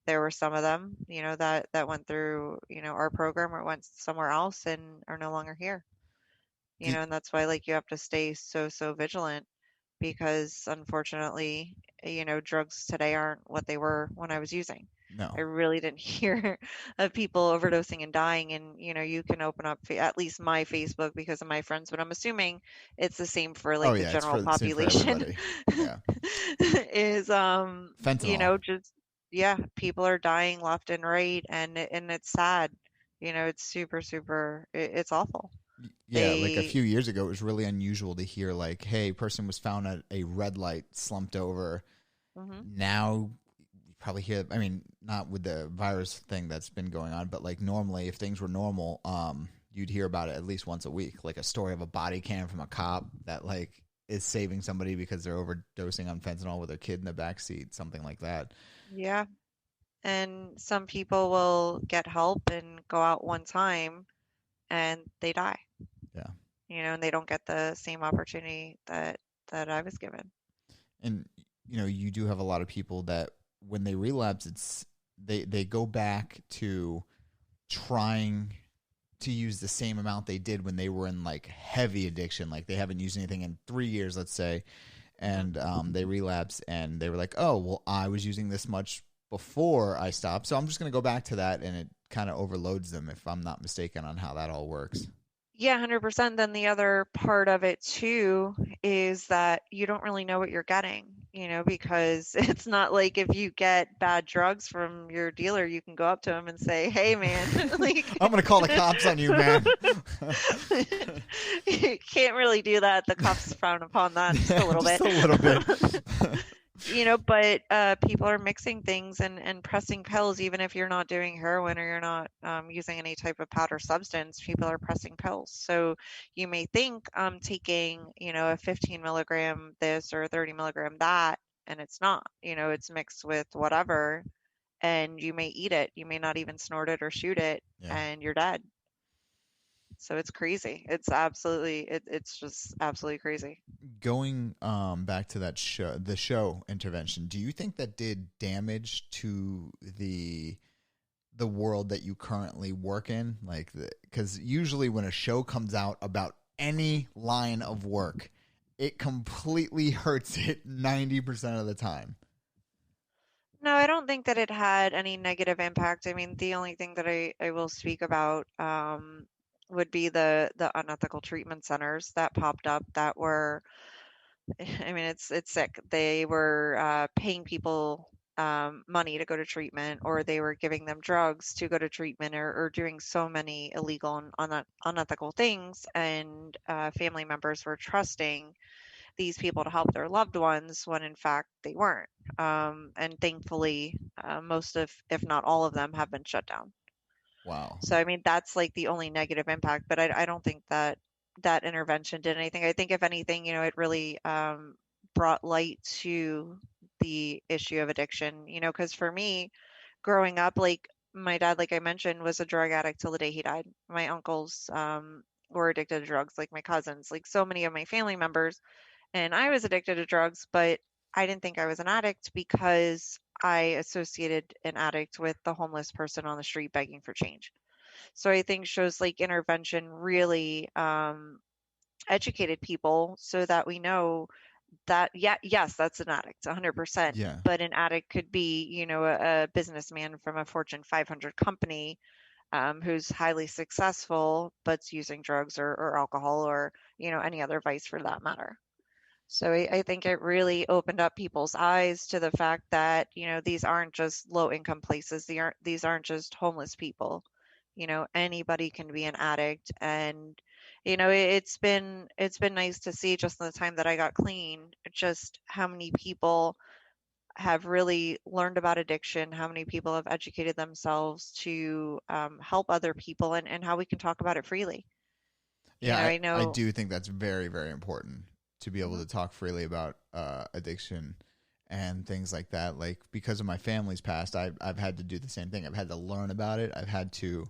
there were some of them, that went through, our program or went somewhere else and are no longer here. Did And that's why like you have to stay so vigilant because unfortunately, drugs today aren't what they were when I was using. I no. really didn't hear of people overdosing and dying. And, you can open up at least my Facebook because of my friends, but I'm assuming it's the same for Oh like the yeah, it's general for the same for population everybody. Yeah. is, Fentanyl. just, yeah, people are dying left and right. And it's sad. It's super, it's awful. Yeah, like a They, few years ago, it was really unusual to hear like, "Hey, person was found at a red light, slumped over." mhm. Now, you probably hear. I mean, not with the virus thing that's been going on, but like normally, if things were normal, you'd hear about it at least once a week, like a story of a body cam from a cop that like is saving somebody because they're overdosing on fentanyl with their kid in the back seat, something like that. Yeah. And some people will get help and go out one time and they die, Yeah, and they don't get the same opportunity that I was given. and you do have a lot of people that when they relapse, they go back to trying to use the same amount they did when they were in like heavy addiction, like they haven't used anything in 3 years, let's say, Hmm. and they relapse and they were like, oh well, I was using this much before I stopped, so I'm just going to go back to that, and it kind of overloads them, if I'm not mistaken, on how that all works. Yeah, 100%. Then the other part of it too is that you don't really know what you're getting, because it's not like if you get bad drugs from your dealer, you can go up to him and say, "Hey, man, like I'm going to call the cops on you, man. you can't really do that. The cops frown upon that just a little Just bit." a little bit. But people are mixing things and pressing pills, even if you're not doing heroin or you're not using any type of powder substance, people are pressing pills. So you may think I'm taking, a 15 milligram this or 30 milligram that, and it's not, it's mixed with whatever, and you may eat it. You may not even snort it or shoot it, Yeah. and you're dead. So it's crazy. It's just absolutely crazy. Going back to the show intervention, do you think that did damage to the world that you currently work in? Like, because usually when a show comes out about any line of work, it completely hurts it 90% of the time. No, I don't think that it had any negative impact. I mean, the only thing that I will speak about would be the unethical treatment centers that popped up that were, I mean, it's sick. They were paying people money to go to treatment, or they were giving them drugs to go to treatment, or doing so many illegal and unethical things, and family members were trusting these people to help their loved ones when in fact they weren't. And thankfully, most of, if not all of them, have been shut down. Wow. So, I mean, that's like the only negative impact, but I don't think that that intervention did anything. I think if anything, it really brought light to the issue of addiction, because for me, growing up, like my dad, like I mentioned, was a drug addict till the day he died. My uncles were addicted to drugs, like my cousins, like so many of my family members. And I was addicted to drugs, but I didn't think I was an addict because I associated an addict with the homeless person on the street begging for change. So I think shows like intervention really educated people so that we know that, yeah, yes, that's an addict, 100%. Yeah. But an addict could be, a businessman from a Fortune 500 company who's highly successful, but's using drugs or alcohol or, any other vice for that matter. So I think it really opened up people's eyes to the fact that, these aren't just low income places. These aren't just homeless people. Anybody can be an addict. And, it's been nice to see just in the time that I got clean, just how many people have really learned about addiction, how many people have educated themselves to help other people and how we can talk about it freely. Yeah, I I know. do think that's very, very important to be able Mhm. to talk freely about addiction and things like that. Like, because of my family's past, I've had to do the same thing. I've had to learn about it. I've had to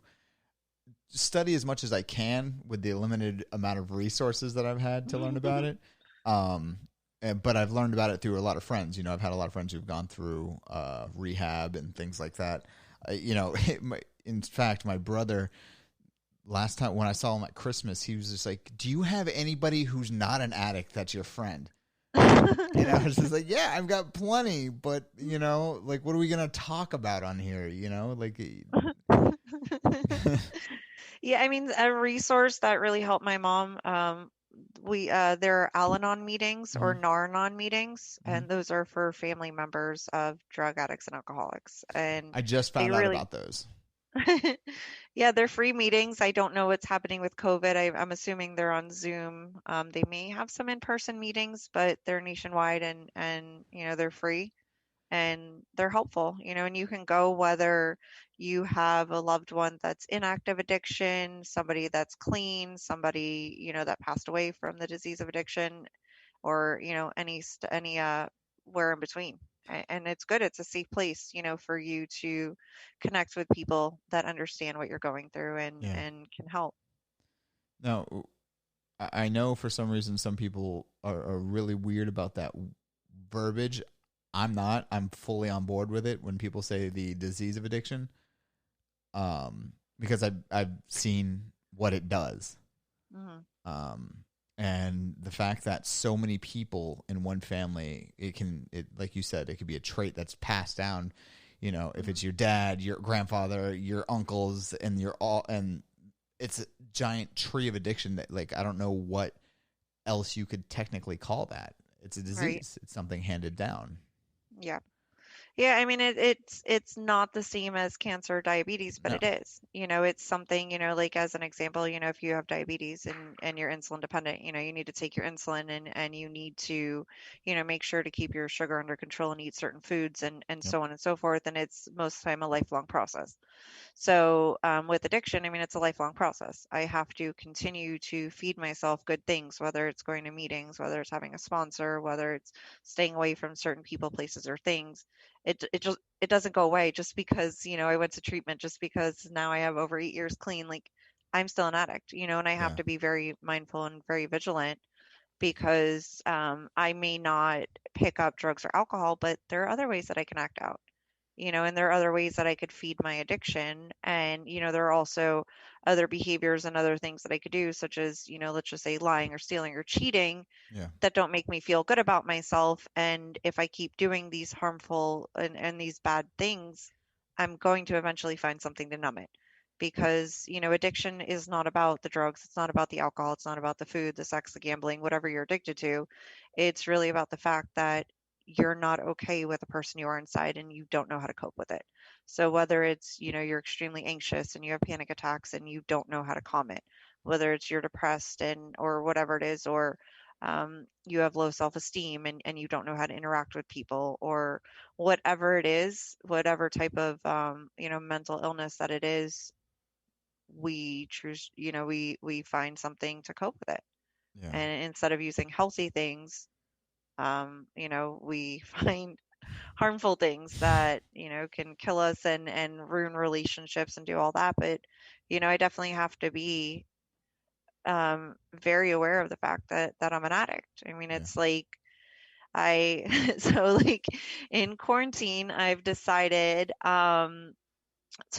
study as much as I can with the limited amount of resources that I've had to learn about it. Um, but I've learned about it through a lot of friends. I've had a lot of friends who've gone through rehab and things like that. In fact, my brother, last time when I saw him at Christmas, he was just like, "Do you have anybody who's not an addict that's your friend?" And I was just like, "Yeah, I've got plenty, but like, what are we gonna talk about on here? Like, Yeah, I mean, a resource that really helped my mom, there are Al-Anon meetings or Mhm, Nar-Anon meetings, mhm. and those are for family members of drug addicts and alcoholics. And I just they found out really, about those. yeah, they're free meetings. I don't know what's happening with COVID. I'm assuming they're on Zoom. They may have some in-person meetings, but they're nationwide and they're free and they're helpful, and you can go whether you have a loved one that's in active addiction, somebody that's clean, somebody, that passed away from the disease of addiction, or, where in between. And it's good. It's a safe place, for you to connect with people that understand what you're going through Yeah. and can help. Now, I know for some reason some people are really weird about that verbiage. I'm not. I'm fully on board with it when people say the disease of addiction, because I've seen what it does, Hmm. um, and the fact that so many people in one family, it like you said, it could be a trait that's passed down. If Hmm. it's your dad, your grandfather, your uncles, and it's a giant tree of addiction that, like, I don't know what else you could technically call that. It's a Right. disease. It's something handed down. Yeah. Yeah, I mean it's not the same as cancer or diabetes, but No. it is. It's something, like as an example, if you have diabetes and you're insulin dependent, you need to take your insulin and you need to, make sure to keep your sugar under control and eat certain foods and Yep. so on and so forth. And it's most of the time a lifelong process. So, with addiction, I mean, it's a lifelong process. I have to continue to feed myself good things, whether it's going to meetings, whether it's having a sponsor, whether it's staying away from certain people, places, or things. It doesn't go away just because, I went to treatment, just because now I have over 8 years clean. Like, I'm still an addict, and I have Yeah. to be very mindful and very vigilant because I may not pick up drugs or alcohol, but there are other ways that I can act out, and there are other ways that I could feed my addiction. And, there are also other behaviors and other things that I could do, such as, let's just say lying or stealing or cheating Yeah. that don't make me feel good about myself. And if I keep doing these harmful and these bad things, I'm going to eventually find something to numb it. Because, addiction is not about the drugs, it's not about the alcohol, it's not about the food, the sex, the gambling, whatever you're addicted to. It's really about the fact that you're not okay with the person you are inside and you don't know how to cope with it. So whether it's, you're extremely anxious and you have panic attacks and you don't know how to calm it, whether it's you're depressed and or whatever it is, or you have low self-esteem and you don't know how to interact with people, or whatever it is, whatever type of mental illness that it is, we choose, we find something to cope with it. Yeah. And instead of using healthy things, we find harmful things that, can kill us and ruin relationships and do all that. But, I definitely have to be very aware of the fact that I'm an addict. I mean, Yeah. it's like so like in quarantine, I've decided to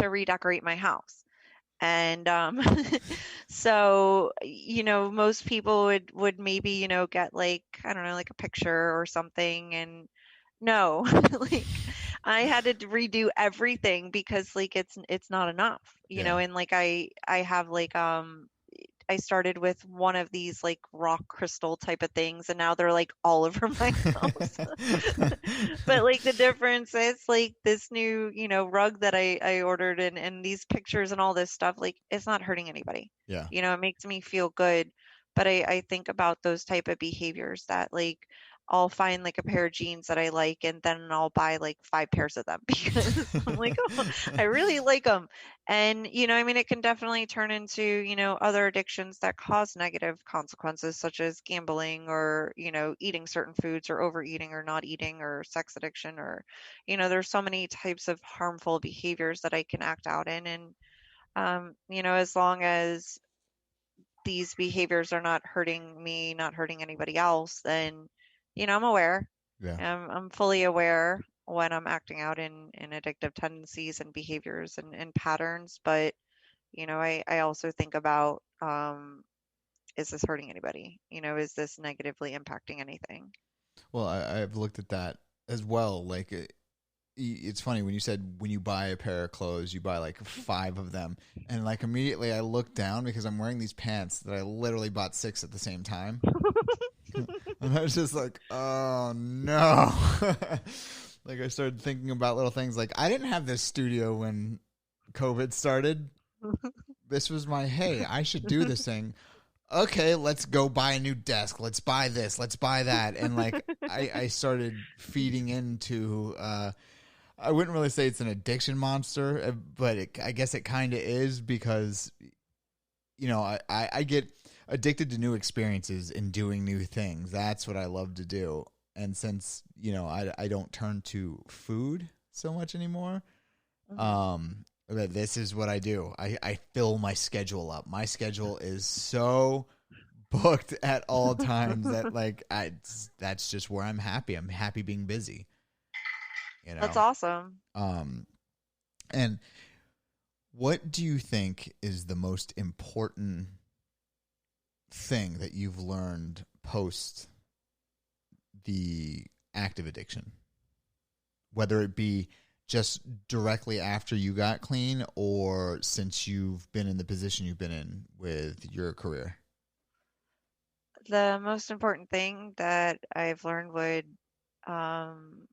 redecorate my house. And so, most people would maybe, get like, I don't know, like a picture or something. And no, like I had to redo everything because like it's not enough, Yeah. and like I have like I started with one of these like rock crystal type of things, and now they're like all over my house. But like the difference is like this new, rug that I ordered, and these pictures and all this stuff, like it's not hurting anybody. Yeah. It makes me feel good. But I think about those type of behaviors that like I'll find like a pair of jeans that I like, and then I'll buy like 5 pairs of them because I'm like, oh, I really like them. And, I mean, it can definitely turn into, other addictions that cause negative consequences, such as gambling or, eating certain foods or overeating or not eating or sex addiction or, there's so many types of harmful behaviors that I can act out in. And, as long as these behaviors are not hurting me, not hurting anybody else, then, I'm aware. Yeah. I'm fully aware when I'm acting out in addictive tendencies and behaviors and patterns. But, I also think about, is this hurting anybody? Is this negatively impacting anything? Well, I've looked at that as well. Like, it's funny when you said when you buy a pair of clothes, you buy like 5 of them. And like immediately I looked down because I'm wearing these pants that I literally bought 6 at the same time. And I was just like, oh no. Like I started thinking about little things like I didn't have this studio when COVID started. This was my, hey, I should do this thing. Okay, let's go buy a new desk. Let's buy this. Let's buy that. And like I started feeding into I wouldn't really say it's an addiction monster, but I guess it kind of is because, I get addicted to new experiences and doing new things. That's what I love to do. And since, I don't turn to food so much anymore, that this is what I do. I fill my schedule up. My schedule is so booked at all times that like that's just where I'm happy. I'm happy being busy. That's awesome. And what do you think is the most important thing that you've learned post the active addiction? Whether it be just directly after you got clean or since you've been in the position you've been in with your career? The most important thing that I've learned would, um,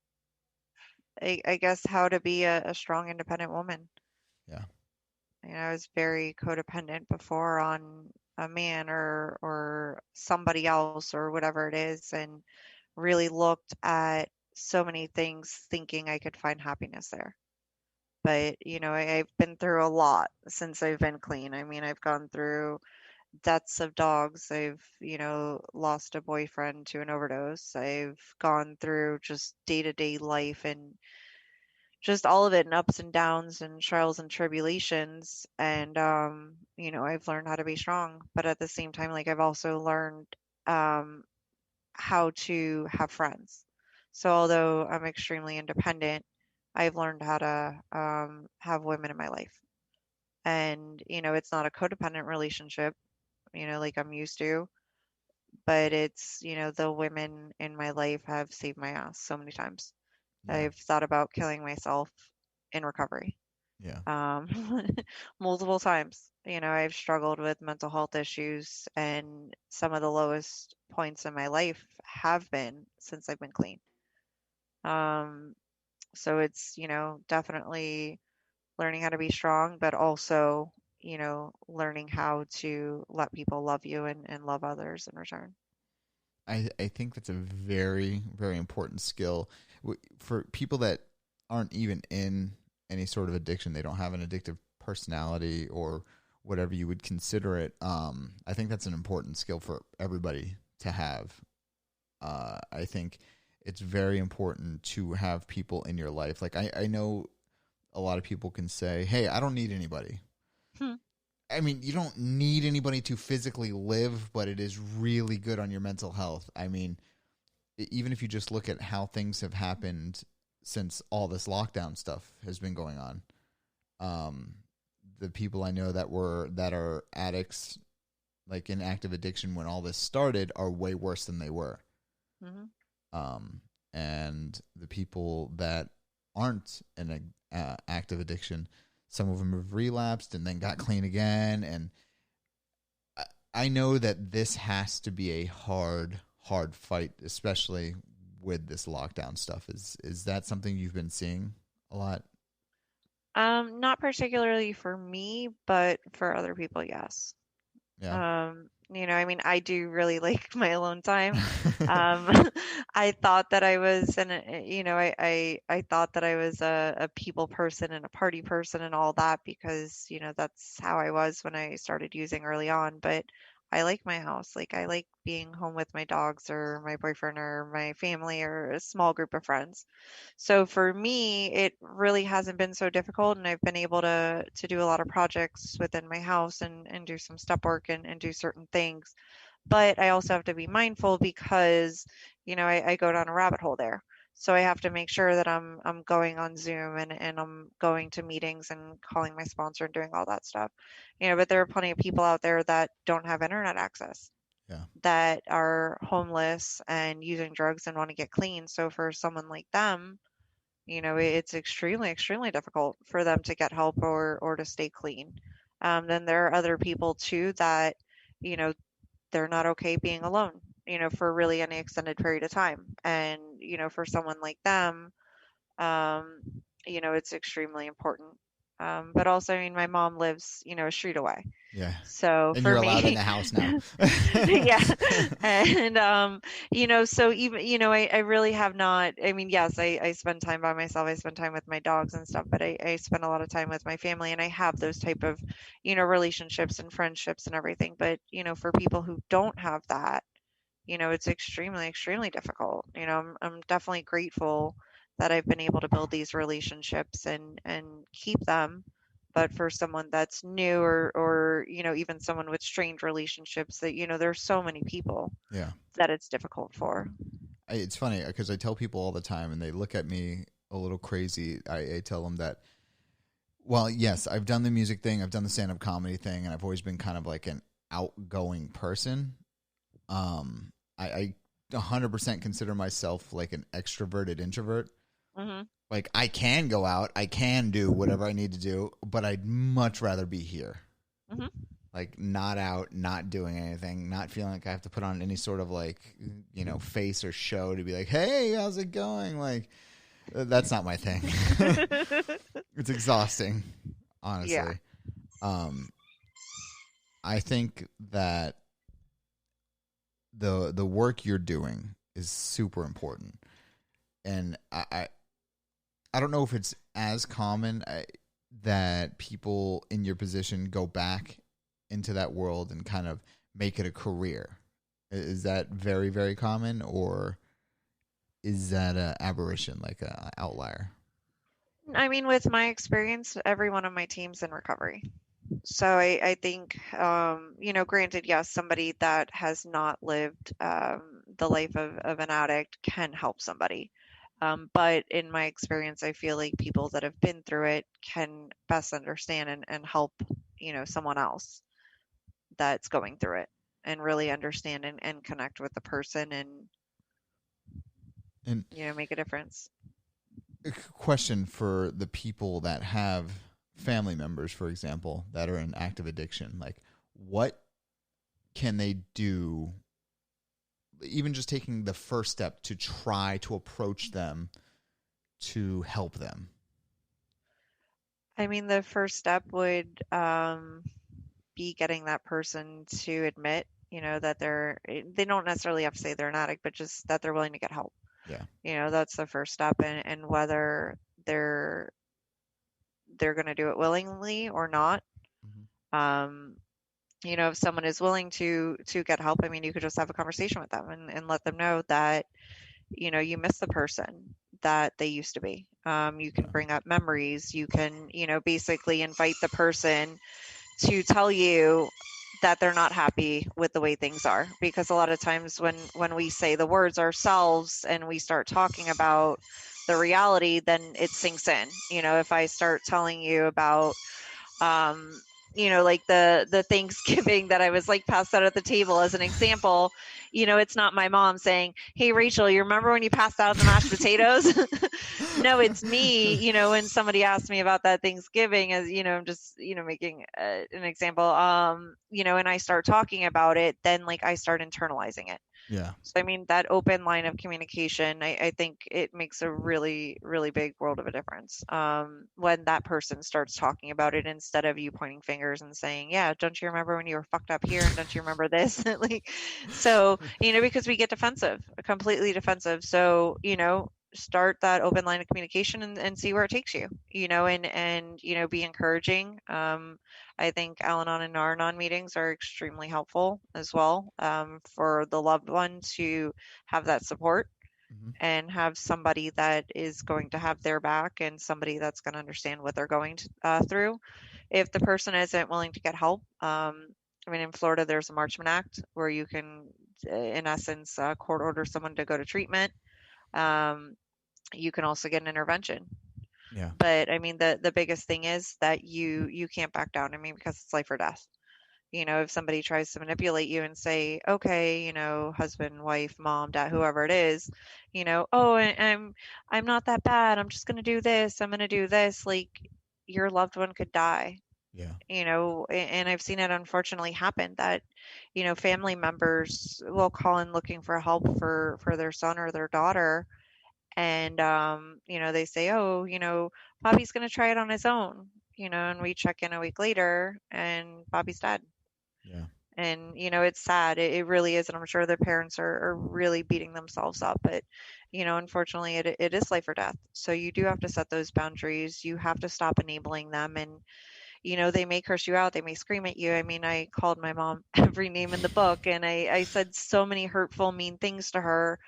I guess, how to be a strong, independent woman. Yeah. I was very codependent before on a man or somebody else or whatever it is, and really looked at so many things thinking I could find happiness there. But, I've been through a lot since I've been clean. I mean, I've gone through deaths of dogs. I've, lost a boyfriend to an overdose. I've gone through just day-to-day life and just all of it, and ups and downs and trials and tribulations. And I've learned how to be strong, but at the same time, like I've also learned um how to have friends. So although I'm extremely independent, I've learned how to have women in my life. And it's not a codependent relationship, like I'm used to, but it's, the women in my life have saved my ass so many times. Yeah. I've thought about killing myself in recovery, Yeah. um, multiple times. I've struggled with mental health issues, and some of the lowest points in my life have been since I've been clean. Um, so it's, definitely learning how to be strong, but also, learning how to let people love you and love others in return. I think that's a very, very important skill. For people that aren't even in any sort of addiction, they don't have an addictive personality or whatever you would consider it. I think that's an important skill for everybody to have. I think it's very important to have people in your life. Like I know a lot of people can say, hey, I don't need anybody. Hmm. I mean, you don't need anybody to physically live, but it is really good on your mental health. I mean, even if you just look at how things have happened since all this lockdown stuff has been going on, the people I know that are addicts, like in active addiction when all this started, are way worse than they were. Mm-hmm. And the people that aren't in active addiction, some of them have relapsed and then got clean again. And I know that this has to be a hard fight, especially with this lockdown stuff. Is that something you've been seeing a lot? Not particularly for me, but for other people, yes. Yeah. I mean, I do really like my alone time. Um, I thought that I was, I thought that I was a people person and a party person and all that because, that's how I was when I started using early on. But I like my house. Like, I like being home with my dogs or my boyfriend or my family or a small group of friends. So for me, it really hasn't been so difficult, and I've been able to do a lot of projects within my house and do some step work and do certain things. But I also have to be mindful because, I go down a rabbit hole there. So I have to make sure that I'm going on Zoom and I'm going to meetings and calling my sponsor and doing all that stuff. But there are plenty of people out there that don't have internet access, Yeah. that are homeless and using drugs and want to get clean. So for someone like them, it's extremely, extremely difficult for them to get help or to stay clean. Then there are other people too that, you know, they're not okay being alone, for really any extended period of time. And, for someone like them, um, it's extremely important. But also, I mean, my mom lives, a street away. Yeah. So And for you're allowed in me, the house now. yeah. And so even, I really have not, I mean, yes, I spend time by myself. I spend time with my dogs and stuff, but I spend a lot of time with my family, and I have those type of, relationships and friendships and everything. But, for people who don't have that, it's extremely, extremely difficult. I'm definitely grateful that I've been able to build these relationships and keep them. But for someone that's new or even someone with strained relationships, that there's so many people Yeah. that it's difficult for. It's funny because I tell people all the time and they look at me a little crazy. I tell them that, well, yes, I've done the music thing, I've done the stand up comedy thing, and I've always been kind of like an outgoing person. I 100% consider myself like an extroverted introvert. Hmm. Like I can go out, I can do whatever I need to do, but I'd much rather be here. Hmm. Like not out, not doing anything, not feeling like I have to put on any sort of like, face or show to be like, "Hey, how's it going?" Like that's not my thing. It's exhausting, Yeah. honestly. Um I think that the work you're doing is super important. And I don't know if it's as common that people in your position go back into that world and kind of make it a career. Is that very, very common, or is that an aberration, like an outlier? I mean, with my experience, every one of my team's in recovery. So I think, granted, yes, somebody that has not lived the life of an addict can help somebody. But in my experience, I feel like people that have been through it can best understand and help, someone else that's going through it and really understand and connect with the person and, And make a difference. a question for the people that have family members, for example, that are in active addiction, like what can they do, even just taking the first step to try to approach them to help them? I mean, the first step would be getting that person to admit, that they don't necessarily have to say they're an addict, but just that they're willing to get help. Yeah. That's the first step, and whether they're going to do it willingly or not. Mhm. Um, if someone is willing to get help, I mean, you could just have a conversation with them and let them know that, you miss the person that they used to be. You can Yeah. bring up memories. You can, basically invite the person to tell you that they're not happy with the way things are, because a lot of times when we say the words ourselves and we start talking about the reality, then it sinks in. If I start telling you about um like the Thanksgiving that I was like passed out at the table as an example, it's not my mom saying, "Hey Rachel, you remember when you passed out the mashed potatoes?" No, it's me, when somebody asked me about that Thanksgiving, as I'm just making an example, and I start talking about it, then like I start internalizing it. Yeah. So, I mean, that open line of communication, I think it makes a really, really big world of a difference, when that person starts talking about it instead of you pointing fingers and saying, "Yeah, don't you remember when you were fucked up here? And don't you remember this?" Like, so, because we get defensive, completely defensive. So, start that open line of communication and see where it takes you, and be encouraging. I think Al-Anon and Nar-Anon meetings are extremely helpful as well, for the loved one to have that support Hmm. and have somebody that is going to have their back and somebody that's going to understand what they're going through. If the person isn't willing to get help, I mean, in Florida, there's a Marchman Act where you can, in essence, court order someone to go to treatment. Um, you can also get an intervention. Yeah. But I mean, the biggest thing is that you can't back down. I mean, because it's life or death. If somebody tries to manipulate you and say, okay, husband, wife, mom, dad, whoever it is, "Oh, I'm not that bad. I'm just gonna do this. I'm gonna do this." Like, your loved one could die. Yeah. And I've seen it unfortunately happen that, family members will call in looking for help for their son or their daughter, and they say, "Oh, Bobby's gonna try it on his own." And we check in a week later, and Bobby's dead. Yeah. And it's sad, it really is, and I'm sure the parents are really beating themselves up, but unfortunately it is life or death. So you do have to set those boundaries. You have to stop enabling them. And they may curse you out, they may scream at you. I mean, I called my mom every name in the book, and I said so many hurtful, mean things to her.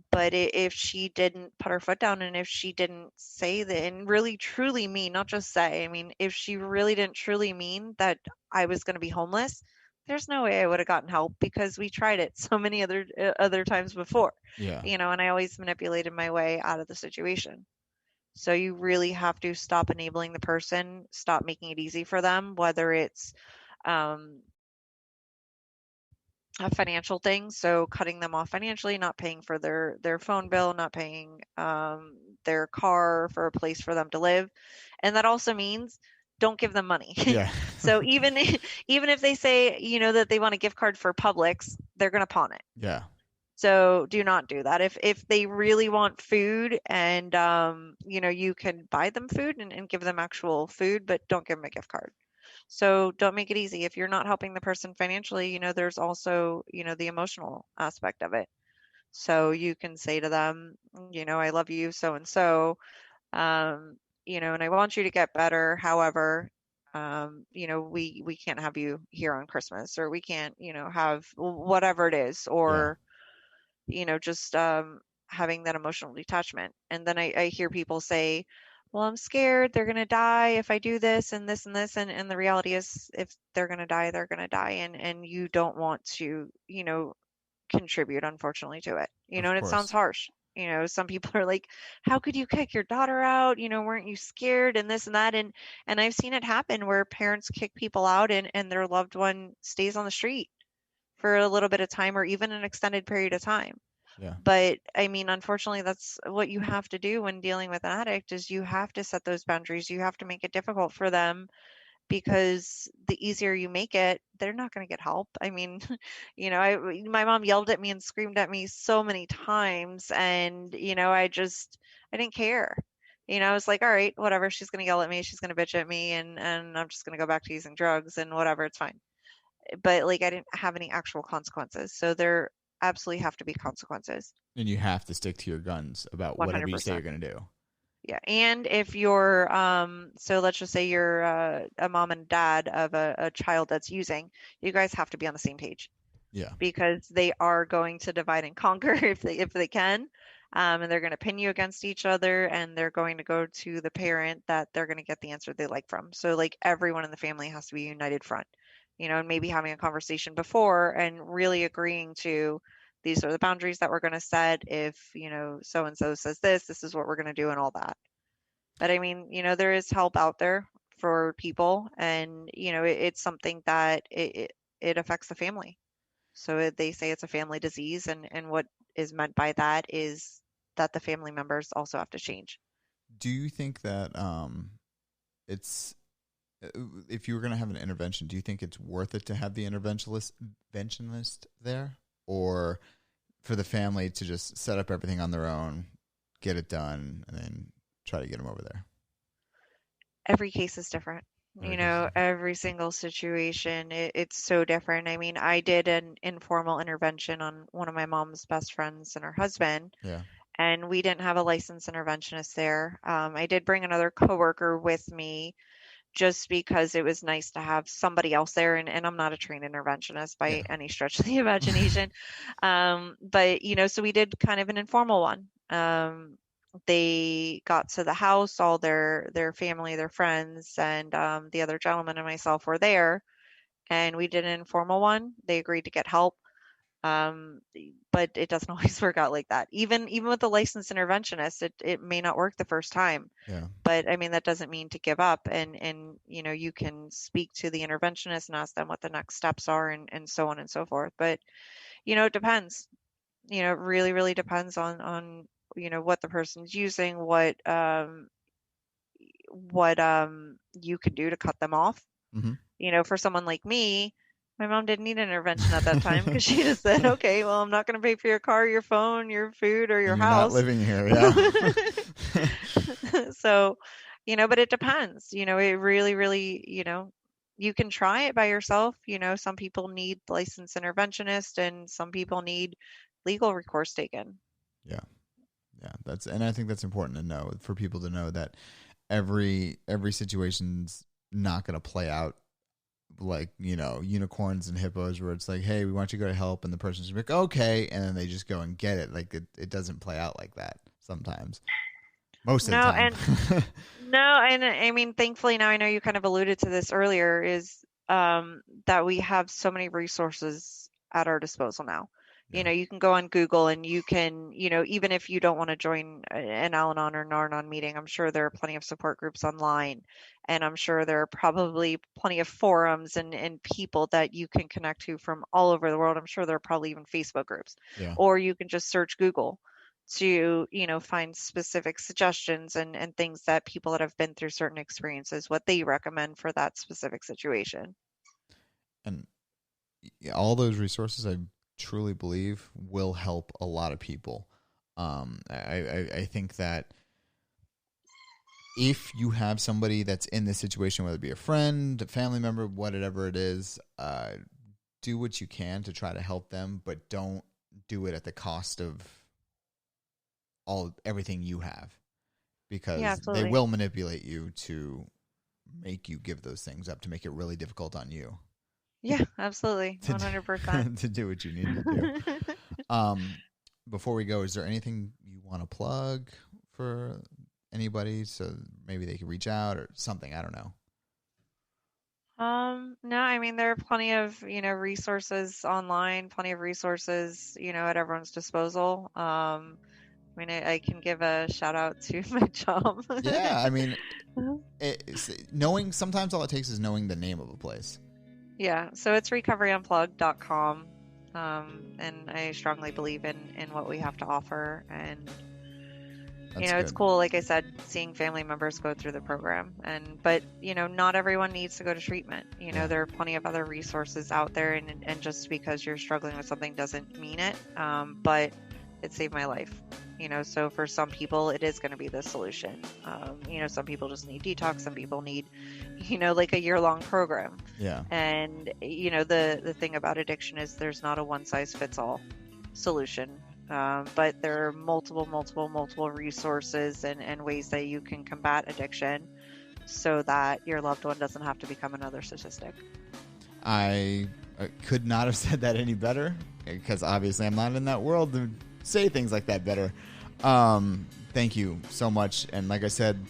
But if she didn't put her foot down, and if she didn't say that and really truly mean, not just say, I mean, if she really didn't truly mean that I was going to be homeless, there's no way I would have gotten help, because we tried it so many other times before. Yeah. And I always manipulated my way out of the situation. So you really have to stop enabling the person, stop making it easy for them, whether it's um, a financial thing, so cutting them off financially, not paying for their phone bill, not paying their car for a place for them to live. And that also means don't give them money. Yeah. So even if they say, that they want a gift card for Publix, they're going to pawn it. Yeah. So do not do that. If they really want food, and you can buy them food and give them actual food, but don't give them a gift card. So don't make it easy. If you're not helping the person financially, there's also, the emotional aspect of it. So you can say to them, "I love you, so and so, and I want you to get better. However, we can't have you here on Christmas, or we can't, have whatever it is, Yeah. or, just having that emotional detachment." And then I hear people say, "Well, I'm scared they're going to die if I do this and this and this." And the reality is, if they're going to die, they're going to die. And you don't want to, contribute, unfortunately, to it. Of And it sounds course. harsh. Some people are like, "How could you kick your daughter out? Weren't you scared?" And this and that. And I've seen it happen where parents kick people out, and their loved one stays on the street for a little bit of time, or even an extended period of time. Yeah. But I mean, unfortunately, that's what you have to do when dealing with an addict, is you have to set those boundaries. You have to make it difficult for them, because the easier you make it, they're not going to get help. I mean, my mom yelled at me and screamed at me so many times, and I didn't care. I was like, all right, whatever. She's going to yell at me. She's going to bitch at me, and I'm just going to go back to using drugs and whatever. It's fine. But like, I didn't have any actual consequences. So there absolutely have to be consequences. And you have to stick to your guns about whatever you say you're 100%. going to do. Yeah. And if you're, so let's just say you're a mom and dad of a child that's using, you guys have to be on the same page Yeah. because they are going to divide and conquer if they can. And they're going to pin you against each other and they're going to go to the parent that they're going to get the answer they like from. So like everyone in the family has to be a united front, and maybe having a conversation before and really agreeing to these are the boundaries that we're going to set. If, so and so says this is what we're going to do and all that. But I mean, there is help out there for people and, it's something that it affects the family. So they say it's a family disease, and what is meant by that is that the family members also have to change. Do you think that it's if you were going to have an intervention, do you think it's worth it to have the interventionist there, or for the family to just set up everything on their own, get it done, and then try to get them over there? Every case is different. Every single situation, it's so different. I mean, I did an informal intervention on one of my mom's best friends and her husband, Yeah. and we didn't have a licensed interventionist there. I did bring another coworker with me just because it was nice to have somebody else there. And I'm not a trained interventionist by Yeah. any stretch of the imagination. But, so we did kind of an informal one. They got to the house, all their family, their friends, and the other gentleman and myself were there. And we did an informal one. They agreed to get help. Um, but it doesn't always work out like that. Even with the licensed interventionist, it may not work the first time. Yeah. But I mean, that doesn't mean to give up. And you can speak to the interventionist and ask them what the next steps are and so on and so forth. But, it depends. It really, really depends on what the person's using, what you can do to cut them off. Mm-hmm. For someone like me, my mom didn't need an intervention at that time because she just said, okay, well, I'm not going to pay for your car, your phone, your food, or your And you're house. not living here, yeah. So, but it depends. It really, really, you can try it by yourself. Some people need licensed interventionist and some people need legal recourse taken. Yeah. Yeah. And I think that's important to know, for people to know that every situation's not going to play out like, unicorns and hippos, where it's like, hey, we want you to go to help, and the person's like, okay, and then they just go and get it. Like it doesn't play out like that sometimes. Most of the time. And I mean, thankfully now, I know you kind of alluded to this earlier, is that we have so many resources at our disposal now. Yeah. You can go on Google and you can, even if you don't want to join an Al-Anon or Nar-Anon meeting, I'm sure there are plenty of support groups online. And I'm sure there are probably plenty of forums and people that you can connect to from all over the world. I'm sure there are probably even Facebook groups. Yeah. Or you can just search Google to, find specific suggestions and things that people that have been through certain experiences, what they recommend for that specific situation. And all those resources, I truly believe, will help a lot of people. I think that if you have somebody that's in this situation, whether it be a friend, a family member, whatever it is, do what you can to try to help them, but don't do it at the cost of everything you have, because they will manipulate you to make you give those things up, to make it really difficult on you. Yeah, absolutely. 100%. To do what you need to do. Before we go, is there anything you want to plug for anybody, so maybe they can reach out or something? I don't know. No, I mean, there are plenty of, resources online, plenty of resources, at everyone's disposal. I mean, I can give a shout out to my job. Yeah, I mean, sometimes all it takes is knowing the name of a place. Yeah, so it's recoveryunplugged.com. And I strongly believe in what we have to offer. And, it's cool, like I said, seeing family members go through the program. But, not everyone needs to go to treatment. There are plenty of other resources out there. And just because you're struggling with something doesn't mean it. But it saved my life. So for some people, it is going to be the solution. Some people just need detox. Some people need, like a year-long program. Yeah. And, the thing about addiction is there's not a one-size-fits-all solution. But there are multiple resources and ways that you can combat addiction so that your loved one doesn't have to become another statistic. I could not have said that any better, because obviously I'm not in that world to say things like that better. Thank you so much. And like I said,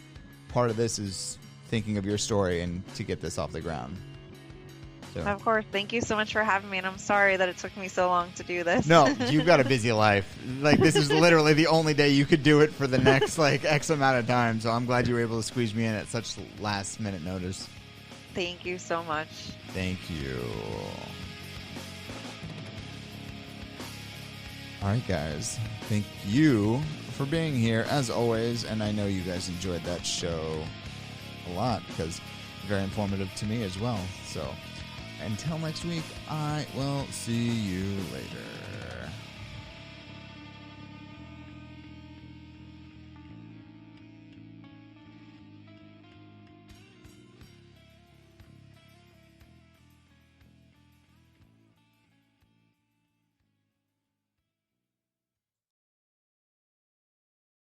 part of this is thinking of your story and to get this off the ground. So. Of course. Thank you so much for having me. And I'm sorry that it took me so long to do this. No, you've got a busy life. Like, this is literally the only day you could do it for the next, like, X amount of time. So I'm glad you were able to squeeze me in at such last minute notice. Thank you so much. Thank you. All right, guys. Thank you for being here, as always. And I know you guys enjoyed that show a lot, because it's very informative to me as well. So until next week, I will see you later.